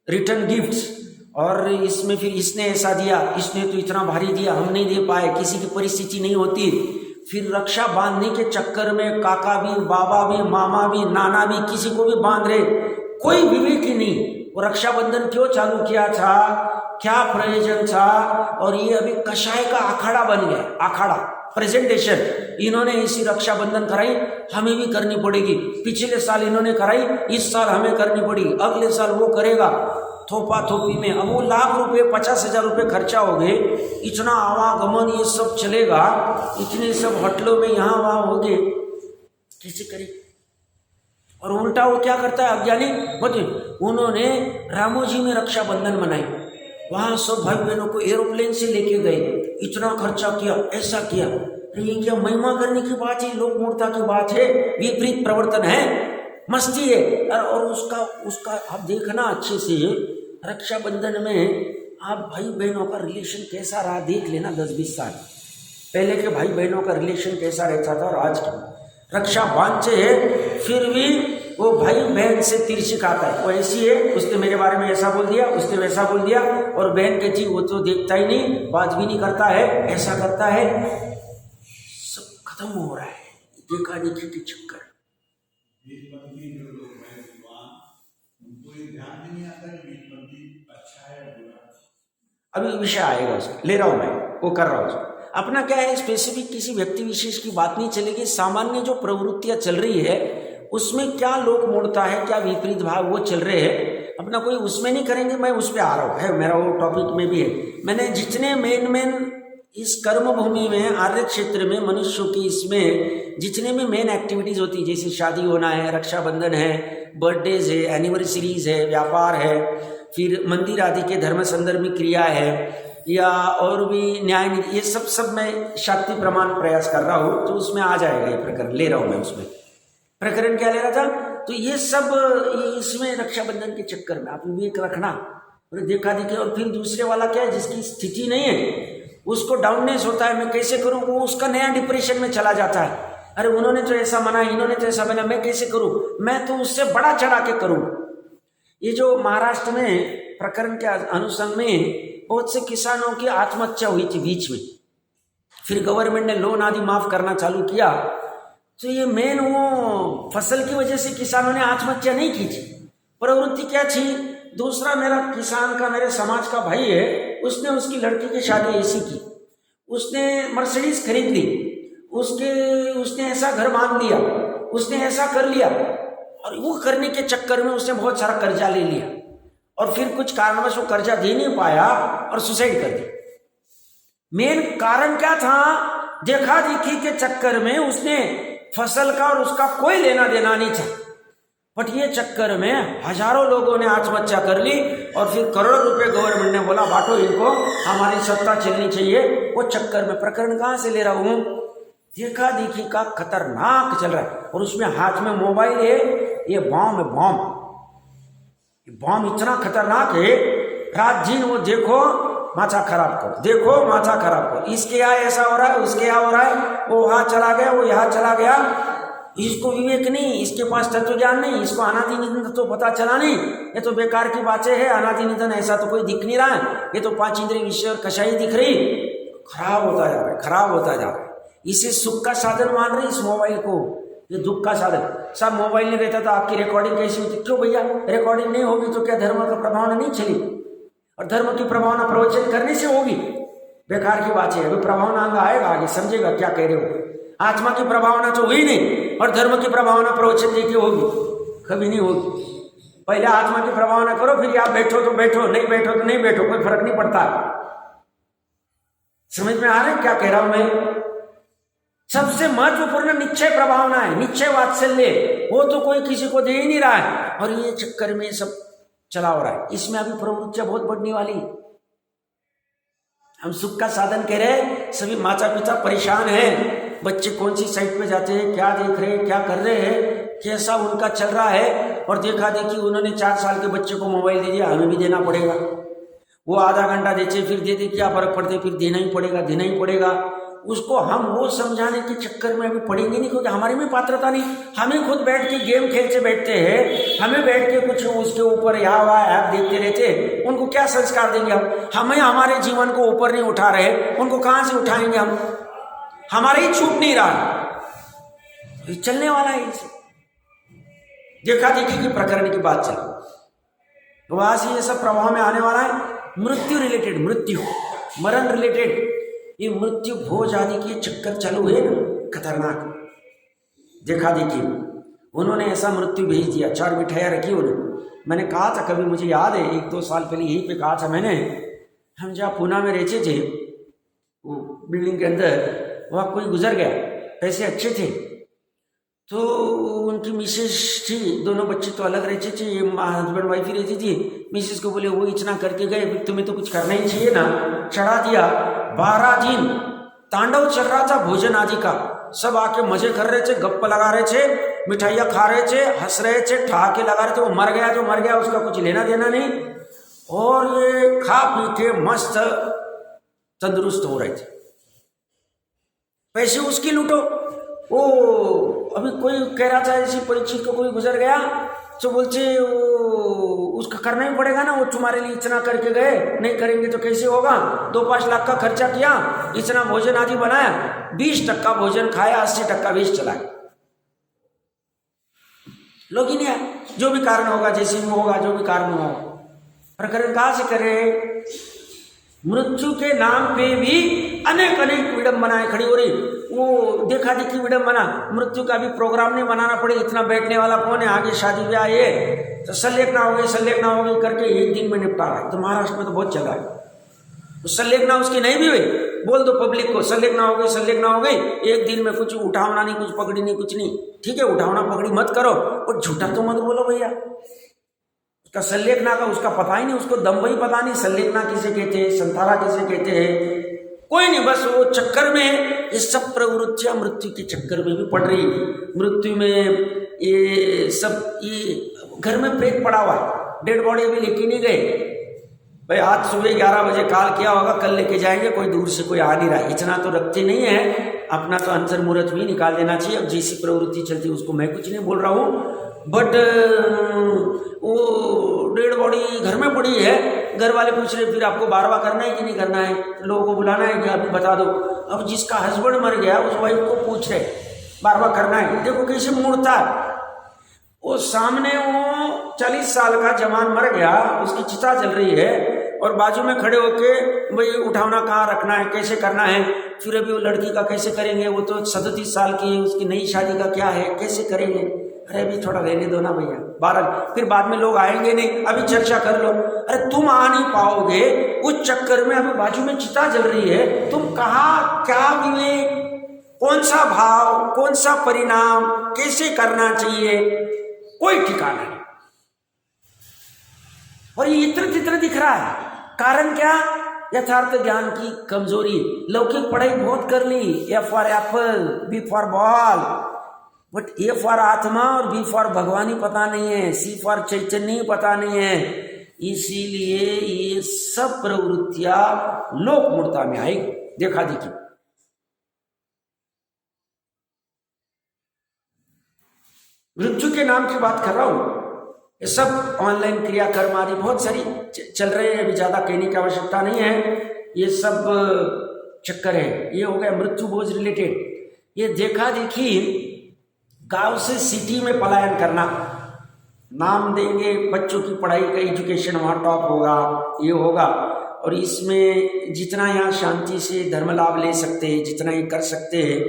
रिटर्न गिफ्ट्स, और इसमें फिर इसने ऐसा दिया, इसने तो इतना भारी दिया, हम नहीं दे पाए, किसी की परिस्थिति नहीं होती। फिर रक्षा बांधने के चक्कर में काका भी, बाबा भी, मामा भी, नाना भी, किसी को भी बांध रहे, कोई विवेक ही नहीं। वो रक्षाबंधन क्यों चालू किया था, क्या प्रयोजन था? और ये अभी कषाय का अखाड़ा बन गया, अखाड़ा प्रेजेंटेशन। इन्होंने इसी रक्षाबंधन कराई, हमें भी करनी पड़ेगी। पिछले साल इन्होंने कराई, इस साल हमें करनी पड़ेगी, अगले साल वो करेगा, थोपा थोपी में। अब वो लाख रुपए, 50,000 रुपये खर्चा हो गए, इतना आवागमन ये सब चलेगा, इतने सब होटलों में यहाँ वहाँ हो गए, कैसे करे? और उल्टा वो क्या करता है अज्ञानी, बताइए। उन्होंने रामोजी में रक्षाबंधन मनाई, वहाँ सब भाई बहनों को एरोप्लेन से लेके गए, इतना खर्चा किया, ऐसा किया। ये क्या महिमा करने की बात है, लोक मूर्ता की बात है, विपरीत प्रवर्तन है, मस्ती है। और उसका आप देखना अच्छे से, रक्षाबंधन में आप भाई बहनों का रिलेशन कैसा रहा देख लेना। 10-20 साल पहले के भाई बहनों का रिलेशन कैसा रहता था और आज का। रक्षा बांचे है, फिर भी वो भाई बहन से तिरछिक आता है। वो ऐसी है, उसने मेरे बारे में ऐसा बोल दिया, उसने वैसा बोल दिया, और बहन कहती वो तो देखता ही नहीं, बात भी नहीं करता है, ऐसा करता है। सब खत्म हो रहा है देखा देखी के चक्कर। अभी विषय आएगा उसका, ले रहा हूं मैं, वो कर रहा हूं। अपना क्या है, स्पेसिफिक किसी व्यक्ति विशेष की बात नहीं चलेगी। सामान्य जो प्रवृत्तियां चल रही है उसमें क्या लोक मूर्ता है, क्या विपरीत भाव वो चल रहे हैं, अपना कोई उसमें नहीं करेंगे। मैं उस पर आ रहा हूँ, है मेरा वो टॉपिक में भी है। मैंने जितने मेन इस कर्म भूमि में, आर्य क्षेत्र में, मनुष्यों की इसमें जितने भी मेन एक्टिविटीज होती है, जैसे शादी होना है, रक्षाबंधन है, बर्थडेज है, एनिवर्सरीज है, व्यापार है, फिर मंदिर आदि के धर्म संदर्भ में क्रिया है, या और भी न्याय, ये सब मैं शाक्ति प्रमाण प्रयास कर रहा हूँ, तो उसमें आ जाएगा ये प्रकरण, ले रहा हूँ मैं। उसमें प्रकरण क्या ले रहा था, तो ये सब इसमें रक्षाबंधन के चक्कर में आप विवेक रखना और देखा देखी। और फिर दूसरे वाला क्या है, जिसकी स्थिति नहीं है उसको डाउननेस होता है, मैं कैसे करूं, वो उसका नया डिप्रेशन में चला जाता है। अरे उन्होंने तो ऐसा मना, इन्होंने तो ऐसा बना, मैं कैसे करूं, मैं तो उससे बड़ा चढ़ा के करूं। ये जो महाराष्ट्र में प्रकरण के अनुसंग में बहुत से किसानों की आत्महत्या हुई थी बीच में, फिर गवर्नमेंट ने लोन आदि माफ करना चालू किया, तो ये मेन वो फसल की वजह से किसानों ने आत्महत्या नहीं की थी। प्रवृत्ति क्या थी, दूसरा मेरा किसान का, मेरे समाज का भाई है, उसने उसकी लड़की की शादी ऐसी की, उसने मर्सिडीज खरीद ली, उसने ऐसा घर बांध लिया, उसने ऐसा कर लिया, और वो करने के चक्कर में उसने बहुत सारा कर्जा ले लिया, और फिर कुछ कारणवश वो कर्जा दे नहीं पाया और सुसाइड कर दी। मेन कारण क्या था, देखा देखी के चक्कर में उसने फसल का और उसका कोई लेना देना नहीं था, बट ये चक्कर में हजारों लोगों ने आत्महत्या कर ली, और फिर करोड़ों रुपए गवर्नमेंट ने बोला बांटो इनको, हमारी सत्ता चलनी चाहिए। वो चक्कर में प्रकरण कहां से ले रहा हूं, देखा देखी का खतरनाक चल रहा है, और उसमें हाथ में मोबाइल है, ये बॉम्ब है, बॉम्ब इतना खतरनाक है, रात दिन वो देखो माथा खराब करो, देखो माथा खराब करो, इसके यहाँ ऐसा हो रहा है, उसके यहाँ हो रहा है, वो वहां चला गया, वो यहाँ चला गया, इसको विवेक नहीं, इसके पास तत्व ज्ञान नहीं, इसको अनादि निधन तो पता चला नहीं, ये तो बेकार की बातें है, अनादि निधन ऐसा तो कोई दिख नहीं रहा है, ये तो 5 इंद्रिय विषय और कशाई दिख रही, खराब होता जा रहा है, खराब होता जा रहा है। इसे सुख का साधन मान रहे इस मोबाइल को, ये दुख का साधन। सब मोबाइल नहीं रहता तो आपकी रिकॉर्डिंग कैसी होती, क्यों भैया रिकॉर्डिंग नहीं होगी तो क्या धर्म का प्रभावना नहीं चली, और धर्म की प्रभावना प्रवचन करने से होगी, बेकार की बात है। अभी प्रभावना अंग आएगा आगे, समझेगा क्या कह रहे हो। आत्मा की प्रभावना तो हुई नहीं, और धर्म की प्रभावना प्रवचन देखिए होगी, कभी नहीं होगी। पहले आत्मा की प्रभावना करो, फिर आप बैठो तो बैठो, नहीं बैठो तो नहीं बैठो, कोई फर्क नहीं पड़ता। समझ में आ रहा है क्या कह रहा हूं मैं। सबसे महत्वपूर्ण निश्चय प्रभावना है, निश्चय वात्सल्य, वो तो कोई किसी को दे ही नहीं रहा है, और ये चक्कर में सब चला हो रहा है। इसमें अभी प्रवृत्तियां बहुत बढ़ने वाली। हम सुख का साधन कह रहे हैं, सभी माता पिता परेशान हैं, बच्चे कौन सी साइट पे जाते हैं, क्या देख रहे हैं, क्या कर रहे हैं, कैसा उनका चल रहा है, और देखा देखी उन्होंने 4 साल के बच्चे को मोबाइल दे दिया, हमें भी देना पड़ेगा। वो आधा घंटा देते फिर दे क्या फर्क पड़ते, फिर देना ही पड़ेगा उसको। हम वो समझाने के चक्कर में अभी पढ़ेंगे नहीं, क्योंकि हमारी में पात्रता नहीं। हमें खुद बैठ के गेम खेलते बैठते हैं, हमें बैठ के कुछ उसके ऊपर यहाँ वहाँ ऐप देखते रहते, उनको क्या संस्कार देंगे हम। हमें हमारे जीवन को ऊपर नहीं उठा रहे, उनको कहाँ से उठाएंगे हम, हमारा ही छूट नहीं रहा, ये चलने वाला है। इसे देखा देखी की प्रकरण की बात चल, तो वहां से ये सब प्रभाव में आने वाला है। मृत्यु रिलेटेड, मृत्यु मरण रिलेटेड, ये मृत्यु भोज आदि के चक्कर चालू है ना, खतरनाक। देखा देखी उन्होंने ऐसा मृत्यु भेज दिया, 4 मिठाइयाँ रखी उन्होंने। मैंने कहा था कभी, मुझे याद है 1-2 साल पहले यहीं पे कहा था मैंने, हम जहाँ पूना में रहते थे, वो बिल्डिंग के अंदर वहाँ कोई गुजर गया, पैसे अच्छे थे, तो उनकी मिसेस थी, दोनों बच्चे तो अलग रहते थे, हस्बैंड वाइफ ही रहती थी। मिसेस को बोले वो इतना करके गए, तुम्हें तो कुछ करना ही चाहिए ना, चढ़ा दिया। 12 दिन तांडव चल रहा था भोजन आदि का, सब आके मजे कर रहे थे, गप्पा लगा रहे थे, मिठाइयाँ खा रहे थे, हंस रहे थे, ठहाके लगा रहे थे। वो मर गया जो मर गया, उसका कुछ लेना देना नहीं, और ये खा पी के मस्त तंदुरुस्त हो रहे थे। पैसे उसकी लूटो, वो अभी कोई कह रहा था ऐसी परीक्षित को कोई गुजर गया तो बोलते उसका करना ही पड़ेगा ना, वो तुम्हारे लिए इतना करके गए, नहीं करेंगे तो कैसे होगा। 2-5 लाख का खर्चा किया, इतना भोजन आदि बनाया, 20% भोजन खाया, 80% वेस्ट चला। लोग ही नहीं आए, जो भी कारण होगा, जैसे भी होगा, जो भी कारण होगा, प्रकरण कहाँ से करे। मृत्यु के नाम पे भी अनेक विडंबनाएं खड़ी हो रही। वो देखा देखी विडंबना, मृत्यु का भी प्रोग्राम नहीं बनाना पड़े, इतना बैठने वाला कौन है, आगे शादी ब्याह ये तो संलेखना हो गई करके एक दिन में निपटा रहा है। तो महाराष्ट्र में तो बहुत चल रहा है। संलेखना उसकी नहीं भी हुई, बोल दो पब्लिक को संलेखना हो गई, एक दिन में कुछ उठावना नहीं, कुछ पकड़ी नहीं, कुछ नहीं। ठीक है, उठावना पकड़ी मत करो और झूठा तो मत बोलो भैया। उसका संलेखना का उसका पता ही नहीं, उसको दम्भ ही पता नहीं, संलेखना किसे कहते हैं, संतारा किसे कहते हैं, कोई नहीं। बस वो चक्कर में ये सब प्रवृत्तियां मृत्यु के चक्कर में भी पड़ रही। मृत्यु में ये सब, ये घर में प्रेत पड़ा हुआ है, डेड बॉडी अभी लेके नहीं गए भाई, आज सुबह 11 बजे कॉल किया होगा, कल लेके जाएंगे, कोई दूर से कोई आ नहीं रहा, इतना तो रखते नहीं है अपना, तो अंतर मुहूर्त भी निकाल देना चाहिए। अब जैसी प्रवृत्ति चलती है उसको मैं कुछ नहीं बोल रहा हूँ, बट वो डेड बॉडी घर में पड़ी है, घर वाले पूछ रहे फिर आपको बारवा करना है कि नहीं करना है, लोगों को बुलाना है कि अभी बता दो। अब जिसका हस्बैंड मर गया उस वाइफ को पूछ रहे बारवा करना है, देखो कैसे मुड़ता है। वो सामने वो 40 साल का जवान मर गया, उसकी चिता जल रही है और बाजू में खड़े होके भाई उठावना कहाँ रखना है, कैसे करना है, फिर अभी वो लड़की का कैसे करेंगे, वो तो 37 साल की है, उसकी नई शादी का क्या है, कैसे करेंगे। अरे अभी थोड़ा रहने दो ना भैया, 12 फिर बाद में लोग आएंगे नहीं, अभी चर्चा कर लो। अरे तुम आ नहीं पाओगे उस चक्कर में, अभी बाजू में चिता जल रही है, तुम कहाँ क्या विवेक, कौन सा भाव, कौन सा परिणाम, कैसे करना चाहिए, कोई ठिकाना नहीं। और ये इत्र चित्र दिख रहा है, कारण क्या, यथार्थ ज्ञान की कमजोरी। लौकिक पढ़ाई बहुत कर ली, A for apple, B for ball, but A for आत्मा और बी फॉर भगवानी पता नहीं है, सी फॉर चैतन्य पता नहीं है। इसीलिए ये सब प्रवृत्तियां लोक मूर्ता में आएगी, देखा देखी। मृत्यु के नाम की बात कर रहा हूं, ये सब ऑनलाइन क्रियाकर्म आदि बहुत सारी चल रहे हैं, अभी ज्यादा कहने की आवश्यकता नहीं है, ये सब चक्कर है। ये हो गया मृत्यु बोझ रिलेटेड। ये देखा देखी गांव से सिटी में पलायन करना, नाम देंगे बच्चों की पढ़ाई का, एजुकेशन वहाँ टॉप होगा, ये होगा, और इसमें जितना यहाँ शांति से धर्म लाभ ले सकते हैं, जितना ये कर सकते हैं,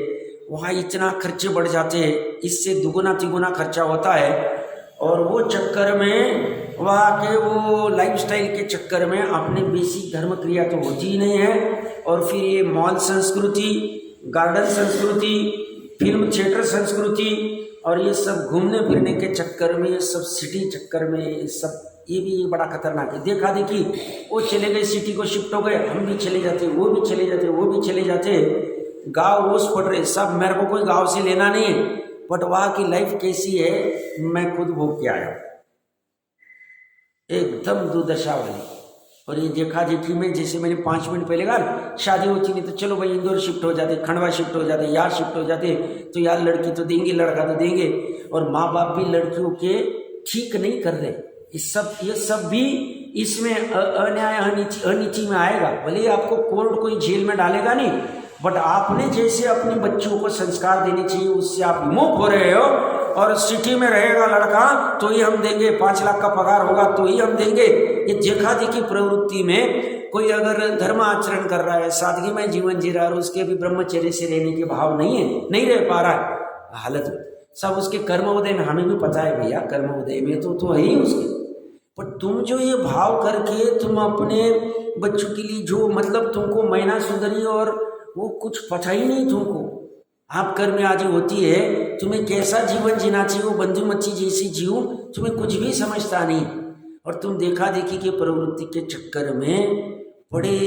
वहाँ इतना खर्चे बढ़ जाते हैं, इससे दुगुना तिगुना खर्चा होता है। और वो चक्कर में वहाँ के वो लाइफस्टाइल के चक्कर में अपने बेसिक धर्म क्रिया तो होती ही नहीं है। और फिर ये मॉल संस्कृति, गार्डन संस्कृति, फिल्म थिएटर संस्कृति, और ये सब घूमने फिरने के चक्कर में, ये सब सिटी चक्कर में, ये सब ये भी बड़ा खतरनाक है। देखा देखी वो चले गए, सिटी को शिफ्ट हो गए, हम भी चले जाते, वो भी चले जाते, वो भी चले जाते, गाँव ओस पड़ रहे सब। मेरे को कोई गाँव से लेना नहीं है, बट वहाँ की लाइफ कैसी है मैं खुद भोग के आया, एकदम दुर्दशा वाली। और ये देखा देखी में, जैसे मैंने 5 मिनट पहले कहा, शादी होती नहीं तो चलो भाई इंदौर शिफ्ट हो जाते, खंडवा शिफ्ट हो जाते, यार शिफ्ट हो जाते, तो यार लड़की तो देंगे, लड़का तो देंगे। और माँ बाप भी लड़कियों के ठीक नहीं कर रहे। ये सब भी इसमें अन्याय अनिति में आएगा। भले आपको कोर्ट कोई जेल में डालेगा नहीं, बट आपने जैसे अपनी बच्चों को संस्कार देने चाहिए, उससे आप विमुख हो रहे हो। और सिटी में रहेगा लड़का तो ही हम देंगे, 5 लाख का पगार होगा तो ही हम देंगे। ये देखा देखी प्रवृत्ति में कोई अगर धर्म आचरण कर रहा है, सादगी में जीवन जी रहा है, और उसके भी ब्रह्मचर्य से रहने के भाव नहीं है, नहीं रह पा रहा है, हालत सब उसके कर्मोदय में, हमें भी पता है भैया, कर्मोदय में तो है ही उसके। पर तुम जो ये भाव करके तुम अपने बच्चों के लिए जो, मतलब तुमको महीना सुधरी और वो कुछ पता ही नहीं तुमको, आप कर्म आदि होती है, तुम्हें कैसा जीवन जीना चाहिए, वो बंधु मच्छी जैसी जीव, तुम्हें कुछ भी समझता नहीं। और तुम देखा देखी के प्रवृत्ति के चक्कर में बड़े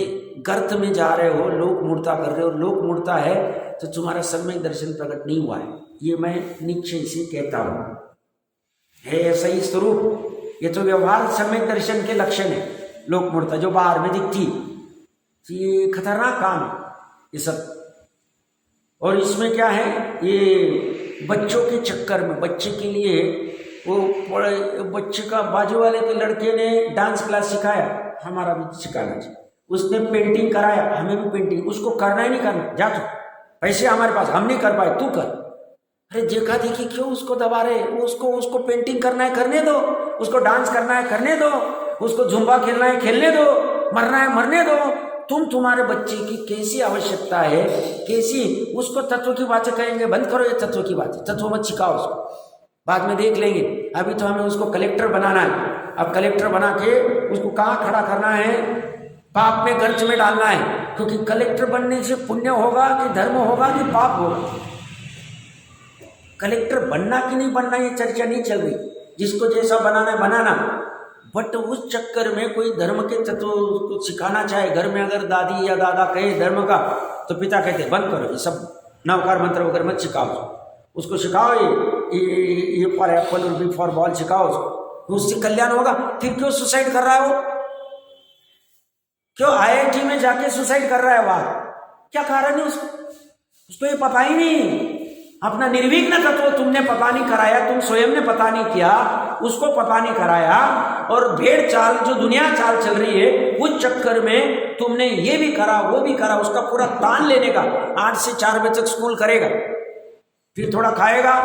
गर्त में जा रहे हो, लोक मूर्ता कर रहे हो। लोक मूर्ता है तो तुम्हारा सम्यक दर्शन प्रकट नहीं हुआ है, ये मैं निश्चय से कहता हूँ, है ऐसा ही स्वरूप। ये तो व्यवहार सम्यक दर्शन के लक्षण है, लोक मूर्ता जो बाहर में दिखती, ये खतरनाक काम है ये सब। और इसमें क्या है, ये बच्चों के चक्कर में बच्चे के लिए वो बच्चे का बाजू वाले के लड़के ने डांस क्लास सिखाया, हमारा भी सिखाना चाहिए। उसने पेंटिंग कराया, हमें भी पेंटिंग, उसको करना ही नहीं करना, जा तो पैसे हमारे पास, हम नहीं कर पाए, तू कर। अरे देखा देखी क्यों उसको दबा रहे, उसको पेंटिंग करना है करने दो, उसको डांस करना है करने दो, उसको झुम्बा खेलना है खेलने दो, मरना है मरने दो। तुम्हारे बच्चे की कैसी आवश्यकता है, कैसी उसको तत्व की बातें कहेंगे, बंद करो ये तत्व की बातें, तत्व मत सिखाओ उसको, बाद में देख लेंगे। अभी तो हमें उसको कलेक्टर बनाना है। अब कलेक्टर बना के उसको कहाँ खड़ा करना है, पाप में गर्च में डालना है, क्योंकि कलेक्टर बनने से पुण्य होगा कि धर्म होगा कि पाप होगा। कलेक्टर बनना कि नहीं बनना ये चर्चा नहीं चल रही, जिसको जैसा बनाना है बनाना, बट उस चक्कर में कोई धर्म के तत्व को सिखाना चाहे। घर में अगर दादी या दादा कहे धर्म का, तो पिता कहते बंद करो ये सब नवकार मंत्र वगैरह मत सिखाओ, उसको सिखाओ ये फॉर एप्पल और बी फॉर बॉल सिखाओ उसको, उससे कल्याण होगा। फिर क्यों सुसाइड कर रहा है वो, क्यों IIT में जाके सुसाइड कर रहा है वहां, क्या कारण है उसको ये पता ही नहीं। अपना निर्विघ्न तत्व तुमने पता नहीं कराया, तुम स्वयं ने पता नहीं किया, उसको पता नहीं कराया, और भेड़ चाल जो दुनिया चाल चल रही है उस चक्कर में तुमने ये भी करा वो भी करा। उसका पूरा तान लेने का, 8 से 4 बजे तक स्कूल करेगा, फिर थोड़ा खाएगा,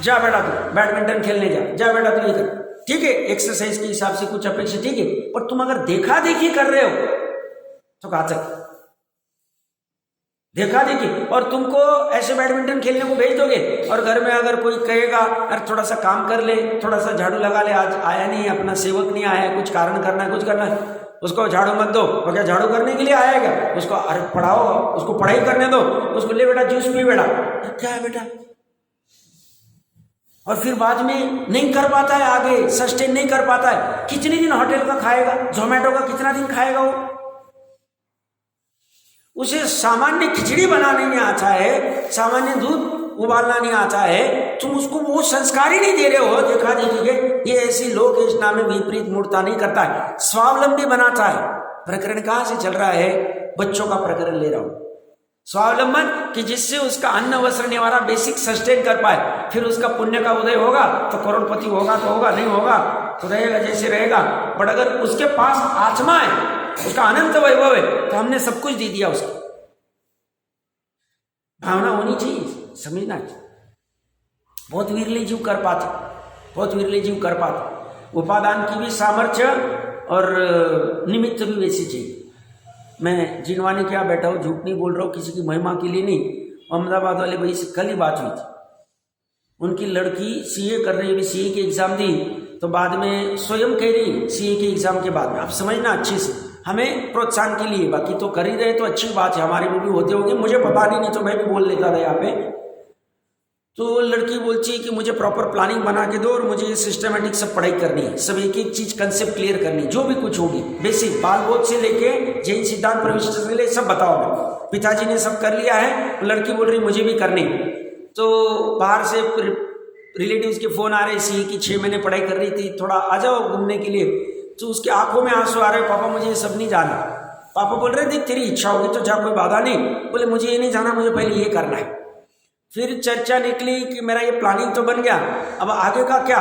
जा बेटा तू बैडमिंटन खेलने जा बेटा तू ये कर, ठीक है एक्सरसाइज के हिसाब से कुछ अपेक्षा, ठीक है। पर तुम अगर देखा देखी कर रहे हो तो कहा तक देखा देखी, और तुमको ऐसे बैडमिंटन खेलने को भेज दोगे, और घर में अगर कोई कहेगा अरे थोड़ा सा काम कर ले, थोड़ा सा झाड़ू लगा ले, आज आया नहीं अपना सेवक नहीं आया, कुछ कारण करना है, कुछ करना है, उसको झाड़ू मत दो। और क्या झाड़ू करने के लिए आया क्या, उसको अरे पढ़ाओ, उसको पढ़ाई करने दो, उसको ले बेटा जूस पी बेटा, क्या है बेटा। और फिर बाद में नहीं कर पाता है, आगे सस्टेन नहीं कर पाता है, कितने दिन होटल का खाएगा, जोमेटो का कितना दिन खाएगा वो, उसे सामान्य खिचड़ी बनाने नहीं आता है, सामान्य दूध उबालना नहीं आता है, तुम उसको वो संस्कार ही नहीं दे रहे हो। देखा देखिए ये ऐसे लोग इस नाम में विपरीत मूर्ता नहीं करता है, स्वावलंबी बनाता है। प्रकरण कहाँ से चल रहा है, बच्चों का प्रकरण ले रहा हूं, स्वावलंबन कि जिससे उसका अन्न वस्त्र निवारा बेसिक सस्टेन कर पाए, फिर उसका पुण्य का उदय होगा तो करोड़पति होगा तो होगा, नहीं होगा तो रहेगा जैसे रहेगा। बट अगर उसके पास आत्मा है, उसका अनंत वैभव है, तो हमने सब कुछ दे दिया उसको। भावना होनी चाहिए, समझना चाहिए। बहुत विरले जीव कर पाते, बहुत विरले जीव कर पाते। उपादान की भी सामर्थ्य और निमित्त भी वैसे चाहिए। मैं जिनवानी के यहाँ बैठा हूँ, झूठ नहीं बोल रहा हूँ, किसी की महिमा के लिए नहीं। अहमदाबाद वाले भाई से कल ही बात हुई थी, उनकी लड़की CA कर रही है, CA की एग्जाम दी, तो बाद में स्वयं कह रही CA के एग्जाम के बाद में, आप समझना अच्छे से, हमें प्रोत्साहन के लिए, बाकी तो कर ही रहे तो अच्छी बात है, हमारे में भी होते होंगे, मुझे पता नहीं तो मैं भी बोल लेता था यहाँ पे। तो लड़की बोलती है कि मुझे प्रॉपर प्लानिंग बना के दो और मुझे ये सिस्टमेटिक सब पढ़ाई करनी है, सब एक एक चीज कंसेप्ट क्लियर करनी है, जो भी कुछ होगी बेसिक बाल बोध से लेके जैन सिद्धांत प्रविष्ट से ले सब बताओ। मैं पिताजी ने सब कर लिया है, लड़की बोल रही मुझे भी करनी। तो बाहर से रिलेटिव्स के फोन आ रहे, CA की 6 महीने पढ़ाई कर रही थी, थोड़ा आ जाओ घूमने के लिए। तो उसके आंखों में आंसू आ रहे, पापा मुझे ये सब नहीं जाना। पापा बोल रहे देख तेरी इच्छा होगी तो जा, कोई बाधा नहीं। बोले मुझे ये नहीं जाना, मुझे पहले ये करना है। फिर चर्चा निकली कि मेरा ये प्लानिंग तो बन गया, अब आगे का क्या।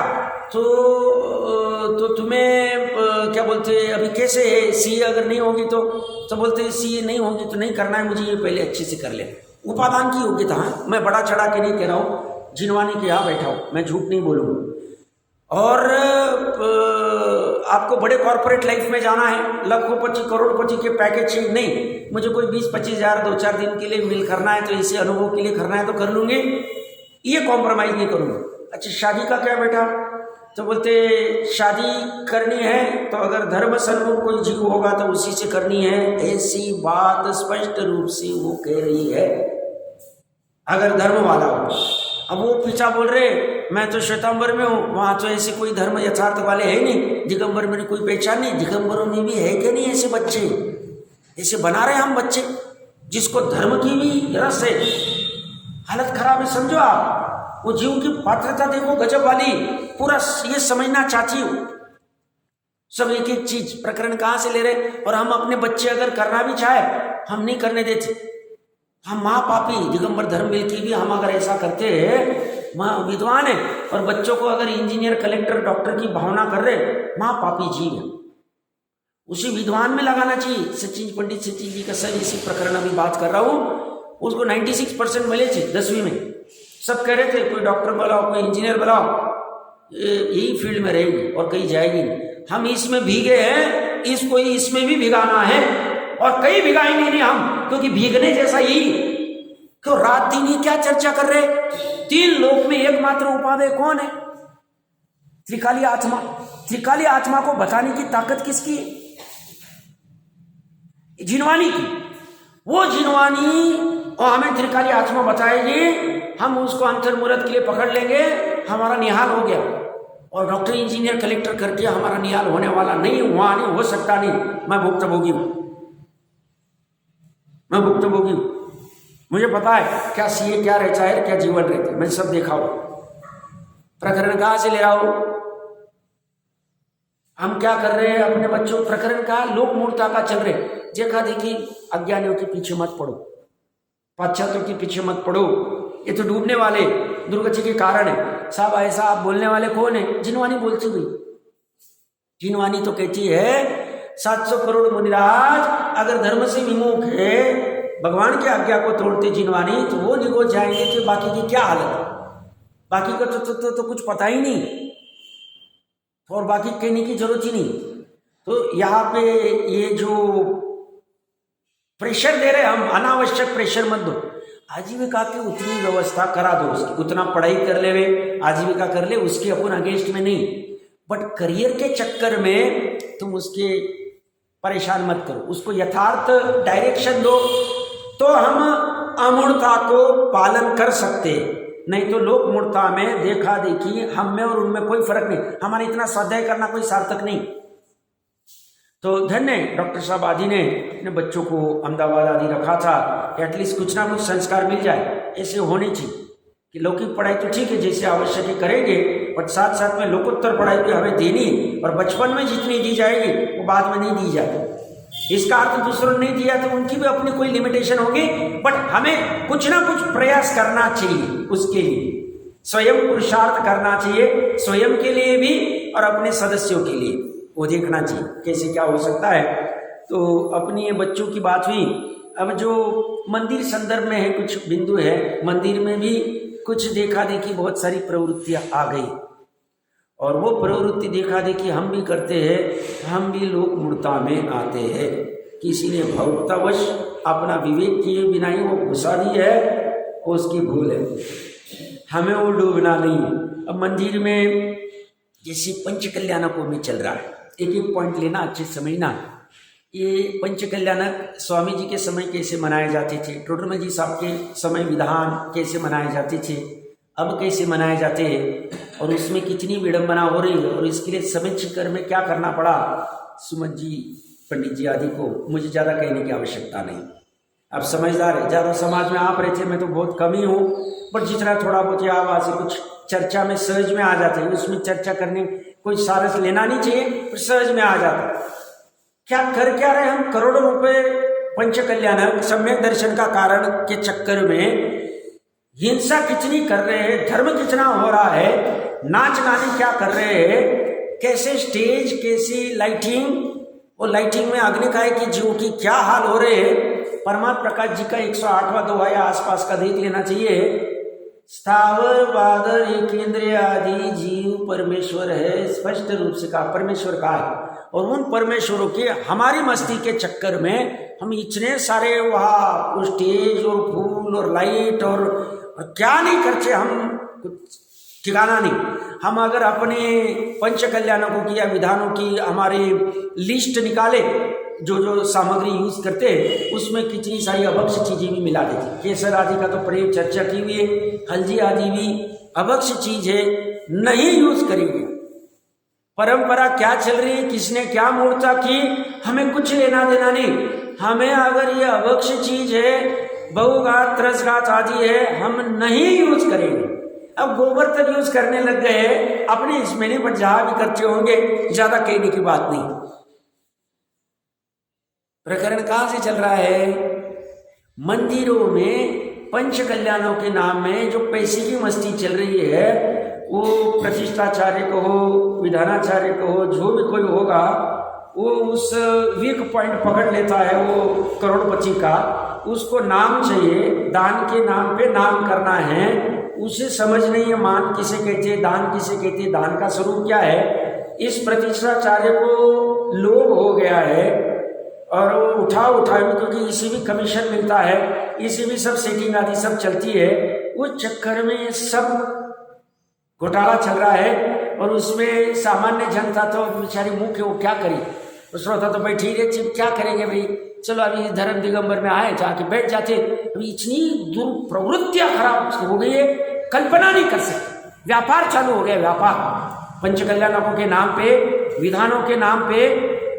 तो तुम्हें क्या बोलते अभी कैसे है, CA अगर नहीं होगी तो बोलते CA नहीं होगी तो नहीं करना है, मुझे ये पहले अच्छे से कर ले। उपादान की योग्यता है, मैं बड़ा चढ़ा के नहीं कह रहा हूँ, जिनवानी के यहाँ बैठा हूँ, मैं झूठ नहीं बोलूँगा। और आपको बड़े कॉर्पोरेट लाइफ में जाना है, लाखोंपति करोड़पति के पैकेज चाहिए, नहीं मुझे कोई 20-25 हज़ार 2-4 दिन के लिए मिल करना है, तो इसे अनुभव के लिए करना है तो कर लूँगी, ये कॉम्प्रोमाइज़ नहीं करूँगी। अच्छा शादी का क्या बेटा, तो बोलते शादी करनी है तो अगर धर्म सन्मुख कोई जीव होगा तो उसी से करनी है, ऐसी बात स्पष्ट रूप से वो कह रही है, अगर धर्म वाला हो। अब वो पीछा बोल रहे मैं तो श्वेतांबर में हूँ, वहाँ तो ऐसे कोई धर्म यथार्थ वाले है नहीं, दिगंबर में कोई पहचान नहीं। दिगंबरों में भी है कि नहीं ऐसे बच्चे, ऐसे बना रहे हम बच्चे जिसको धर्म की भी रस है। हालत खराब है, समझो आप। वो जीव की पात्रता देखो गजब वाली, पूरा ये समझना चाहती हूँ। सब एक एक चीज प्रकरण कहाँ से ले रहे, और हम अपने बच्चे अगर करना भी चाहे हम नहीं करने देते। हम महापापी दिगंबर धर्म मिलके भी हम अगर ऐसा करते हैं, विद्वान है और बच्चों को अगर इंजीनियर कलेक्टर डॉक्टर की भावना कर रहे, महापापी जीव है। उसी विद्वान में लगाना चाहिए। सचिन पंडित सचिन जी का सर इसी प्रकरण अभी बात कर रहा हूँ, उसको 96% मिले थे 10वीं में। सब कह रहे थे कोई डॉक्टर बनाओ, कोई इंजीनियर बनाओ, यही फील्ड में रहेगी और कहीं जाएगी नहीं। हम इसमें भीगे हैं, इसको इसमें भी भिगाना है और कहीं भिगाएंगे नहीं हम, क्योंकि भीगने जैसा यही। क्यों रात दिन ही क्या चर्चा कर रहे? 3 लोक में एकमात्र उपादेय कौन है? त्रिकाली आत्मा। त्रिकाली आत्मा को बताने की ताकत किसकी है? जिनवानी की। वो जिनवानी और हमें त्रिकाली आत्मा बताएगी, हम उसको अंतर्मुहूर्त के लिए पकड़ लेंगे, हमारा निहाल हो गया। और डॉक्टर इंजीनियर कलेक्टर करके हमारा निहाल होने वाला नहीं, वहां नहीं हो सकता। नहीं, मैं भुक्तभोगी हूं, मैं भुक्तभोगी हूं। मुझे पता है क्या सीए क्या रहता है, क्या जीवन रहता है, मैं सब देखा हो। प्रकरण कहां से ले रहा हूं? हम क्या कर रहे हैं अपने बच्चों? प्रकरण का लोक मूर्ता का चल रहे। देखा देखी अज्ञानियों के पीछे मत पड़ो, पाश्चात्यों के पीछे मत पड़ो, ये तो डूबने वाले दुर्गति के कारण है। साहब ऐसा आप बोलने वाले कौन है? जिनवानी बोलती हुई। जिनवानी तो कहती है 700 करोड़ मुनिराज अगर धर्म से विमुख है, भगवान की आज्ञा को तोड़ते जिनवानी, तो वो निगो जाएंगे तो बाकी की क्या हालत? बाकी का तो कुछ पता ही नहीं और बाकी कहने की जरूरत ही नहीं। तो यहाँ पे ये जो प्रेशर दे रहे हम, अनावश्यक प्रेशर मत दो। आजीविका की उतनी व्यवस्था करा दो, उसकी उतना पढ़ाई कर ले, वे आजीविका कर ले, उसके अपन अगेंस्ट में नहीं। बट करियर के चक्कर में तुम उसके परेशान मत करो, उसको यथार्थ डायरेक्शन दो, तो हम अमूर्ता को पालन कर सकते। नहीं तो लोक मूर्ता में देखा देखी हम में और उनमें कोई फर्क नहीं, हमारा इतना स्वाध्याय करना कोई सार्थक नहीं। तो धन्य डॉक्टर साहब आदि ने अपने बच्चों को अहमदाबाद आदि रखा था, एटलीस्ट कुछ ना कुछ संस्कार मिल जाए। ऐसे होने चाहिए कि लौकिक पढ़ाई तो ठीक है जैसे आवश्यक है करेंगे, बट साथ साथ में लोकोत्तर पढ़ाई भी हमें देनी है, और बचपन में जितनी दी जाएगी वो बाद में नहीं दी जाती। इसका अर्थ दूसरों ने नहीं दिया तो उनकी भी अपनी कोई लिमिटेशन होगी, बट हमें कुछ ना कुछ प्रयास करना चाहिए, उसके लिए स्वयं पुरुषार्थ करना चाहिए, स्वयं के लिए भी और अपने सदस्यों के लिए। वो देखना चाहिए कैसे क्या हो सकता है। तो अपनी ये बच्चों की बात हुई। अब जो मंदिर संदर्भ में है कुछ बिंदु है, मंदिर में भी कुछ देखा देखी बहुत सारी प्रवृत्तियां आ गई, और वो प्रवृत्ति देखा देखी हम भी करते हैं, हम भी लोक मूर्ता में आते हैं। किसी ने भौतिकवश अपना विवेक किए बिना ही वो घुसा दी है, वो उसकी भूल है, हमें वो डूबना नहीं है। अब मंदिर में जैसे पंच कल्याणकों में चल रहा है, एक एक पॉइंट लेना, अच्छे समझना। ये पंच कल्याणक स्वामी जी के समय कैसे मनाए जाते थे, टोडरमल जी साहब के समय विधान कैसे मनाए जाते थे, अब कैसे मनाए जाते हैं, और उसमें कितनी विडंबना हो रही है, और इसके लिए समय चक्कर में क्या करना पड़ा सुमन जी पंडित जी आदि को मुझे ज़्यादा कहने की आवश्यकता नहीं। आप समझदार है, ज़्यादा समाज में आप रहे थे, मैं तो बहुत कम ही हूँ, बट जितना थोड़ा बहुत आवाज से कुछ चर्चा में सहज में आ जाते हैं, उसमें चर्चा करने कोई सारस लेना नहीं चाहिए, पर सहज में आ जाता है। क्या कर क्या रहे हम? करोड़ों रुपए पंच कल्याणक सम्यक दर्शन का कारण के चक्कर में हिंसा कितनी कर रहे हैं, धर्म कितना हो रहा है, नाच गाने क्या कर रहे हैं, कैसे स्टेज, कैसी लाइटिंग, और लाइटिंग में अग्निकाय की जीव की क्या हाल हो रहे हैं। परमात्मा प्रकाश जी का 108वां दोहा या आसपास का देख लेना चाहिए। स्थावर बादर एक इंद्रिय आदि जीव परमेश्वर है, स्पष्ट रूप से कहा परमेश्वर का है, और उन परमेश्वरों के हमारी मस्ती के चक्कर में हम इतने सारे वहाँ स्टेज और फूल और लाइट और क्या नहीं करते, हम कुछ ठिकाना नहीं। हम अगर अपने पंच कल्याणकों की या विधानों की हमारी लिस्ट निकाले, जो जो सामग्री यूज करते हैं उसमें कितनी सारी अभक्ष चीजें भी मिला देती। केसर आदि का तो प्रेम चर्चा की हुई है, हल्दी आदि भी अभक्ष चीज है, नहीं यूज करेंगे। परंपरा क्या चल रही है, किसने क्या मूर्ता की, हमें कुछ लेना देना नहीं। हमें अगर ये अभक्ष चीज है, बहुघात त्रसघात आदि है, हम नहीं यूज करेंगे। अब गोबर तक यूज करने लग गए, अपने इसमें नहीं, पर जहां भी करते होंगे, ज्यादा कहने की बात नहीं। प्रकरण कहां से चल रहा है? मंदिरों में पंच कल्याणों के नाम में जो पैसे की मस्ती चल रही है, वो प्रतिष्ठाचार्य को हो, विधानाचार्य को हो, जो भी कोई होगा वो उस वीक पॉइंट पकड़ लेता है, वो करोड़पति का, उसको नाम चाहिए, दान के नाम पे नाम करना है, उसे समझ नहीं है मान किसे कहते हैं, दान किसे कहते हैं, दान का स्वरूप क्या है। इस प्रतिष्ठाचार्य को लोभ हो गया है और वो उठा क्योंकि इसी भी कमीशन मिलता है, इसी भी सब सेटिंग आदि सब चलती है, उस चक्कर में सब घोटाला चल रहा है। और उसमें सामान्य जनता तो बेचारी मुंह के वो क्या करी, श्रोता तो भाई ठीक है क्या करेंगे भाई, चलो अभी धर्म दिगंबर में आए जाके बैठ जाते। अभी इतनी दुर्प्रवृत्तियां खराब हो गई है, कल्पना नहीं कर सकते। व्यापार चालू हो गया, व्यापार पंचकल्याणकों के नाम पे, विधानों के नाम पे,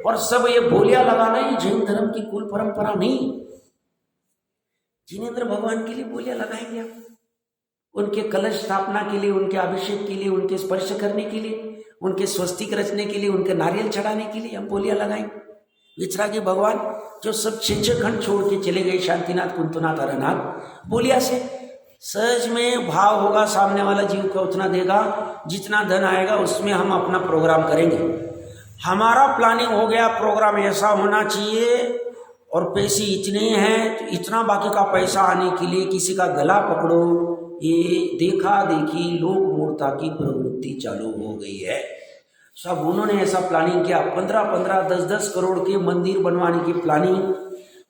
और सब ये बोलियां लगाना ही जैन धर्म की कुल परंपरा नहीं। जिनेंद्र भगवान के लिए बोलियां लगाएंगे आप, उनके कलश स्थापना के लिए, उनके अभिषेक के लिए, उनके स्पर्श करने के लिए, उनके स्वस्तिक रचने के लिए, उनके नारियल चढ़ाने के लिए हम बोलियां लगाएंगे। विचरागी भगवान जो सब 6 खंड छोड़ के चले गए, शांतिनाथ, कुंतुनाथ, हरनाथ, बोलिया से सहज में भाव होगा, सामने वाला जीव को उतना देगा, जितना धन आएगा उसमें हम अपना प्रोग्राम करेंगे। हमारा प्लानिंग हो गया, प्रोग्राम ऐसा होना चाहिए और पैसे इतने हैं तो इतना, बाकी का पैसा आने के लिए किसी का गला पकड़ो, ये देखा देखी लोक मूर्ता की प्रवृत्ति चालू हो गई है। सब उन्होंने ऐसा प्लानिंग किया, 15-15, 10-10 करोड़ के मंदिर बनवाने की प्लानिंग,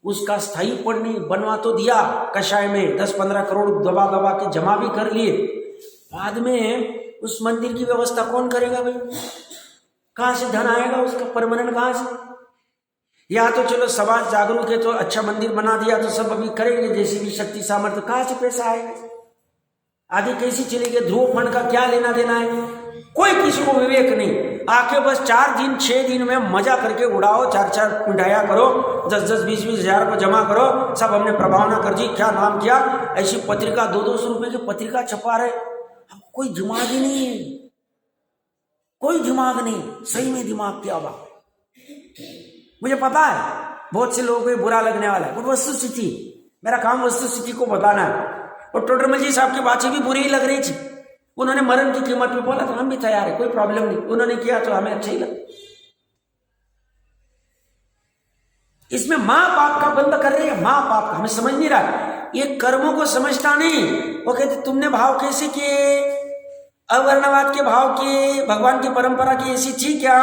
उसका स्थायी बनवा तो दिया कषाय में, 10-15 करोड़ दबा दबा के जमा भी कर लिए। बाद में उस मंदिर की व्यवस्था कौन करेगा भाई, कहाँ से धन आएगा उसका, परमानेंट कहाँ से। या तो चलो समाज जागरूक है तो अच्छा मंदिर बना दिया तो सब अभी करेंगे, जैसी भी शक्ति सामर्थ्य, कहाँ से पैसा आएगा, आगे कैसे चलेंगे। ध्रुव फंड का क्या लेना देना है, कोई किसी को विवेक नहीं। आके बस 4 दिन 6 दिन में मजा करके उड़ाओ, 4-4 मिठाइयाँ करो, 10-10, 20-20 हजार को जमा करो, सब हमने प्रभावना कर दी, क्या नाम किया, ऐसी पत्रिका 200-200 रुपए की पत्रिका छपा रहे। अब कोई दिमाग ही नहीं है, कोई दिमाग नहीं, सही में दिमाग क्या हुआ मुझे पता है, बहुत से लोगों को बुरा लगने वाला है, वस्तु स्थिति, मेरा काम वस्तु स्थिति को बताना है। और टोडरमल जी साहब की बातें भी बुरी ही लग रही थी, उन्होंने मरण की कीमत पे बोला तो हम भी तैयार है, कोई प्रॉब्लम नहीं, उन्होंने किया तो हमें अच्छा ही लगा। इसमें माँ बाप का बंद कर रहे हैं, माँ बाप का हमें समझ नहीं रहा, ये कर्मों को समझता नहीं। वो कहते तुमने भाव कैसे किए, अवर्णवाद के भाव किए, भगवान की परंपरा की ऐसी थी क्या,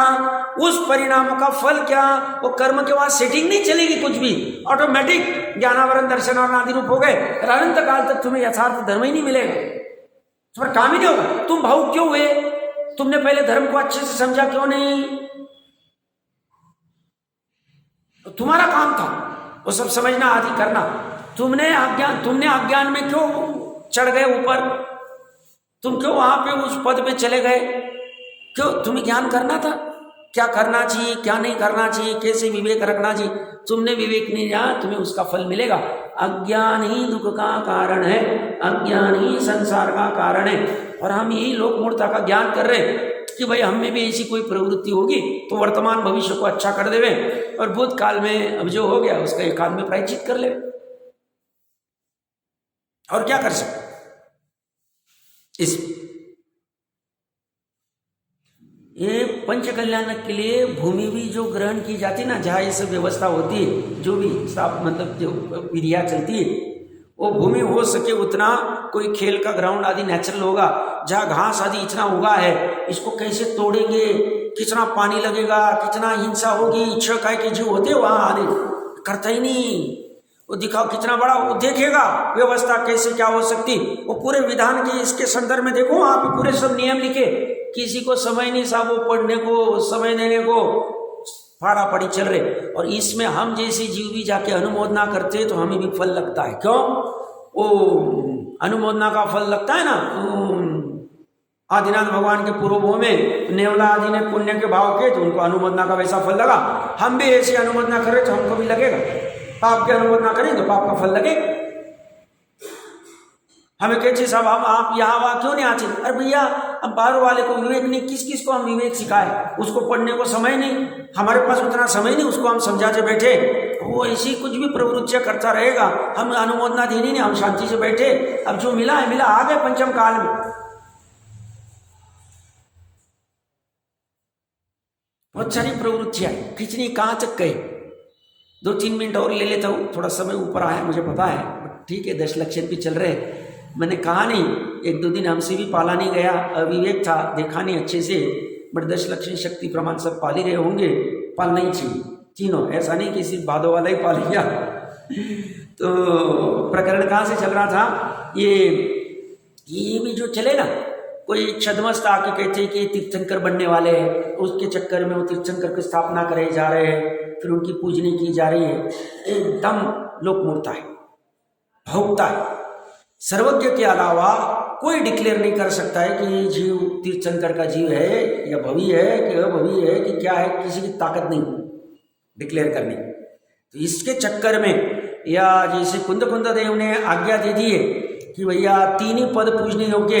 उस परिणामों का फल क्या, वो कर्म के बाद सेटिंग नहीं चलेगी, कुछ भी ऑटोमेटिक ज्ञानावरण दर्शन और आदि रूप हो गए, अनंत काल तक तुम्हें यथार्थ धर्म ही नहीं मिलेगा, तुम पर काम ही नहीं होगा। तुम भावुक क्यों हुए, तुमने पहले धर्म को अच्छे से समझा क्यों नहीं, तो तुम्हारा काम था वो सब समझना आदि करना। तुमने अज्ञान में क्यों चढ़ गए ऊपर, तुम क्यों वहां पे उस पद पे चले गए, क्यों, तुम्हें ज्ञान करना था, क्या करना चाहिए क्या नहीं करना चाहिए, कैसे विवेक रखना चाहिए, तुमने विवेक नहीं जाना, तुम्हें उसका फल मिलेगा। अज्ञान ही दुख का कारण है, अज्ञान ही संसार का कारण है। और हम यही लोक मूर्ता का ज्ञान कर रहे हैं कि भाई हम में भी ऐसी कोई प्रवृत्ति होगी तो वर्तमान भविष्य को अच्छा कर देवे, और भूतकाल में अब जो हो गया उसका एकांत में प्रायश्चित कर ले, और क्या कर सकते। इस ये पंच कल्याण के लिए भूमि भी जो ग्रहण की जाती ना, जहाँ ये सब व्यवस्था होती है, जो भी मतलब जो विधिया चलती है, वो भूमि हो सके उतना, कोई खेल का ग्राउंड आदि नेचुरल होगा, जहाँ घास आदि इतना उगा है, इसको कैसे तोड़ेंगे, कितना पानी लगेगा, कितना हिंसा होगी, 6 काय के जीव होते वहां आदि करता ही नहीं, वो दिखाओ कितना बड़ा, वो देखेगा व्यवस्था कैसे क्या हो सकती, वो पूरे विधान के इसके संदर्भ में देखो, वहां पे पूरे सब नियम लिखे, किसी को समय नहीं साहब वो पढ़ने को, समय देने को, फाड़ा पड़ी चल रहे। और इसमें हम जैसे जीव भी जाके अनुमोदना करते तो हमें भी फल लगता है, क्यों, वो अनुमोदना का फल लगता है ना। आदिनाथ भगवान के पूर्वों में नेवला आदि ने पुण्य के भाव के तो उनको अनुमोदना का वैसा फल लगा, हम भी ऐसी अनुमोदना करें तो हमको भी लगेगा, पाप की अनुमोदना करें तो पाप का फल लगेगा। हमें कहते साहब हम आप यहाँ वहाँ क्यों नहीं आते, अरे भैया अब बाहर वाले को विवेक नहीं, किस किस को हम विवेक सिखाए? उसको पढ़ने को समय नहीं, हमारे पास उतना समय नहीं उसको हम समझाते बैठे, वो ऐसी कुछ भी प्रवृत्तियां करता रहेगा, हम अनुमोदना देनी नहीं, हम शांति से बैठे, अब जो मिला है मिला, आ गए पंचम काल में। बहुत सारी प्रवृत्तियां, खिंचनी कहाँ तक कहे? 2-3 मिनट और ले लेता हूँ, थोड़ा समय ऊपर आया मुझे पता है, ठीक है 10 लक्षण भी चल रहे, मैंने कहा नहीं, 1-2 दिन हमसे भी पाला नहीं गया, अविवेक था, देखा नहीं अच्छे से, बट 10 लक्षण शक्ति प्रमाण सब पाल ही रहे होंगे, पालना ही चाहिए तीनों, ऐसा नहीं कि सिर्फ भादो वाला ही पाल लिया। तो प्रकरण कहाँ से चल रहा था? ये भी जो चले ना, कोई छदमस्त आके कहते कि तीर्थंकर बनने वाले हैं, उसके चक्कर में वो तीर्थंकर की स्थापना करे जा रहे हैं, फिर उनकी पूजनी की जा रही है, एकदम लोक मूर्ता है, भोगता है। सर्वज्ञ के अलावा कोई डिक्लेयर नहीं कर सकता है कि ये जीव तीर्थंकर का जीव है या भवी है कि अभवी है कि क्या है, किसी की ताकत नहीं डिक्लेयर करने। तो इसके चक्कर में, या जैसे कुंद देव ने आज्ञा दे दी है कि भैया 3 ही पद पूजने योग्य,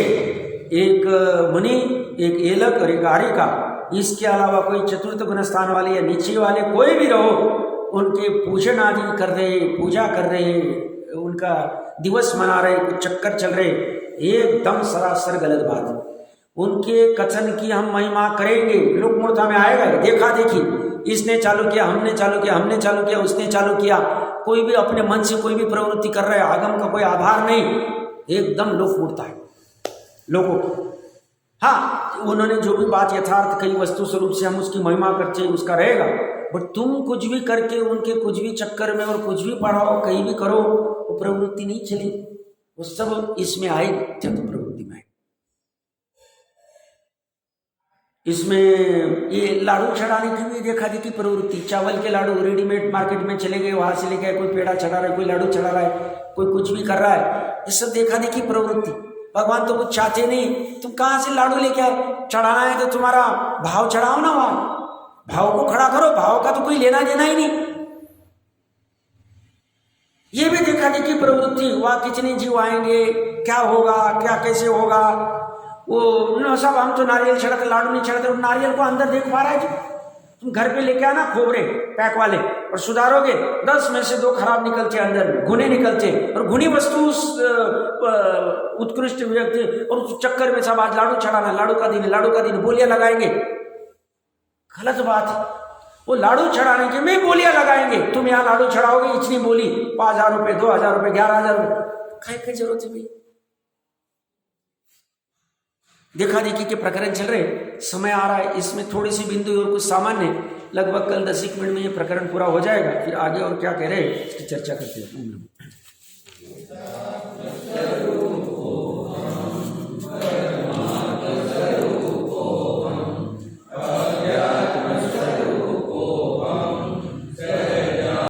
एक मुनि, एक एलक और एक आर्यिका, इसके अलावा कोई चतुर्थ गुण स्थान वाले या नीचे वाले कोई भी रहो, उनके पूजन आदि कर रहे, पूजा कर रहे, उनका दिवस मना रहे, कुछ चक्कर चल रहे, एकदम सरासर गलत बात है। उनके कथन की हम महिमा करेंगे, लोक मूर्ता में आएगा, देखा देखी, इसने चालू किया, हमने चालू किया, हमने चालू किया, उसने चालू किया, कोई भी अपने मन से कोई भी प्रवृत्ति कर रहा है, आगम का कोई आधार नहीं, एकदम लोक मूर्ता है लोगों को। हाँ, उन्होंने जो भी बात यथार्थ कही, वस्तु स्वरूप से हम उसकी महिमा करते, उसका रहेगा, बट तुम कुछ भी करके उनके कुछ भी चक्कर में और कुछ भी पढ़ाओ, कहीं भी करो, वो प्रवृत्ति नहीं चली, वो सब इसमें आए, चतु प्रवृत्ति में। इसमें ये लाडू चढ़ाने की भी देखा देखी प्रवृत्ति, चावल के लाडू रेडीमेड मार्केट में चले गए, वहां से लेके कोई पेड़ा चढ़ा रहा है, कोई लाडू चढ़ा रहा है, कोई कुछ भी कर रहा है, ये सब देखा देखी प्रवृत्ति। भगवान तो कुछ चाहते नहीं, तुम कहाँ से लाडू लेके आए? चढ़ाना है तो तुम्हारा भाव चढ़ाओ ना, वहां भाव को खड़ा करो, भाव का तो कोई लेना देना ही नहीं। ये भी देखा देखी प्रवृत्ति, वहां कितने जीव आएंगे, क्या होगा, क्या कैसे होगा, वो न सब हम तो नारियल चढ़ाते, लाडू नहीं चढ़ाते, नारियल को अंदर देख पा रहा है? तुम घर पे लेके आना खोबरे पैक वाले और सुधारोगे, 10 में से 2 खराब निकलते, अंदर में घुने निकलते, और घुनी वस्तु उत्कृष्ट व्यक्ति, और उस चक्कर में सब आज लाडू चढ़ाना, लाडू का दिन, लाडू का दिन, बोलियां लगाएंगे। गलत बात है, वो लाडू चढ़ाने के में बोलियां लगाएंगे, तुम यहाँ लाडू चढ़ाओगे, इतनी बोली, 5,000 रुपये, 2,000 रुपये, 11,000 रुपये, क्या जरूरत है भाई? देखा देखी के प्रकरण चल रहे, समय आ रहा है, इसमें थोड़ी सी बिंदु और कुछ सामान्य, लगभग कल 10 मिनट में ये प्रकरण पूरा हो जाएगा, फिर आगे और क्या कह रहे इसकी चर्चा करते हैं।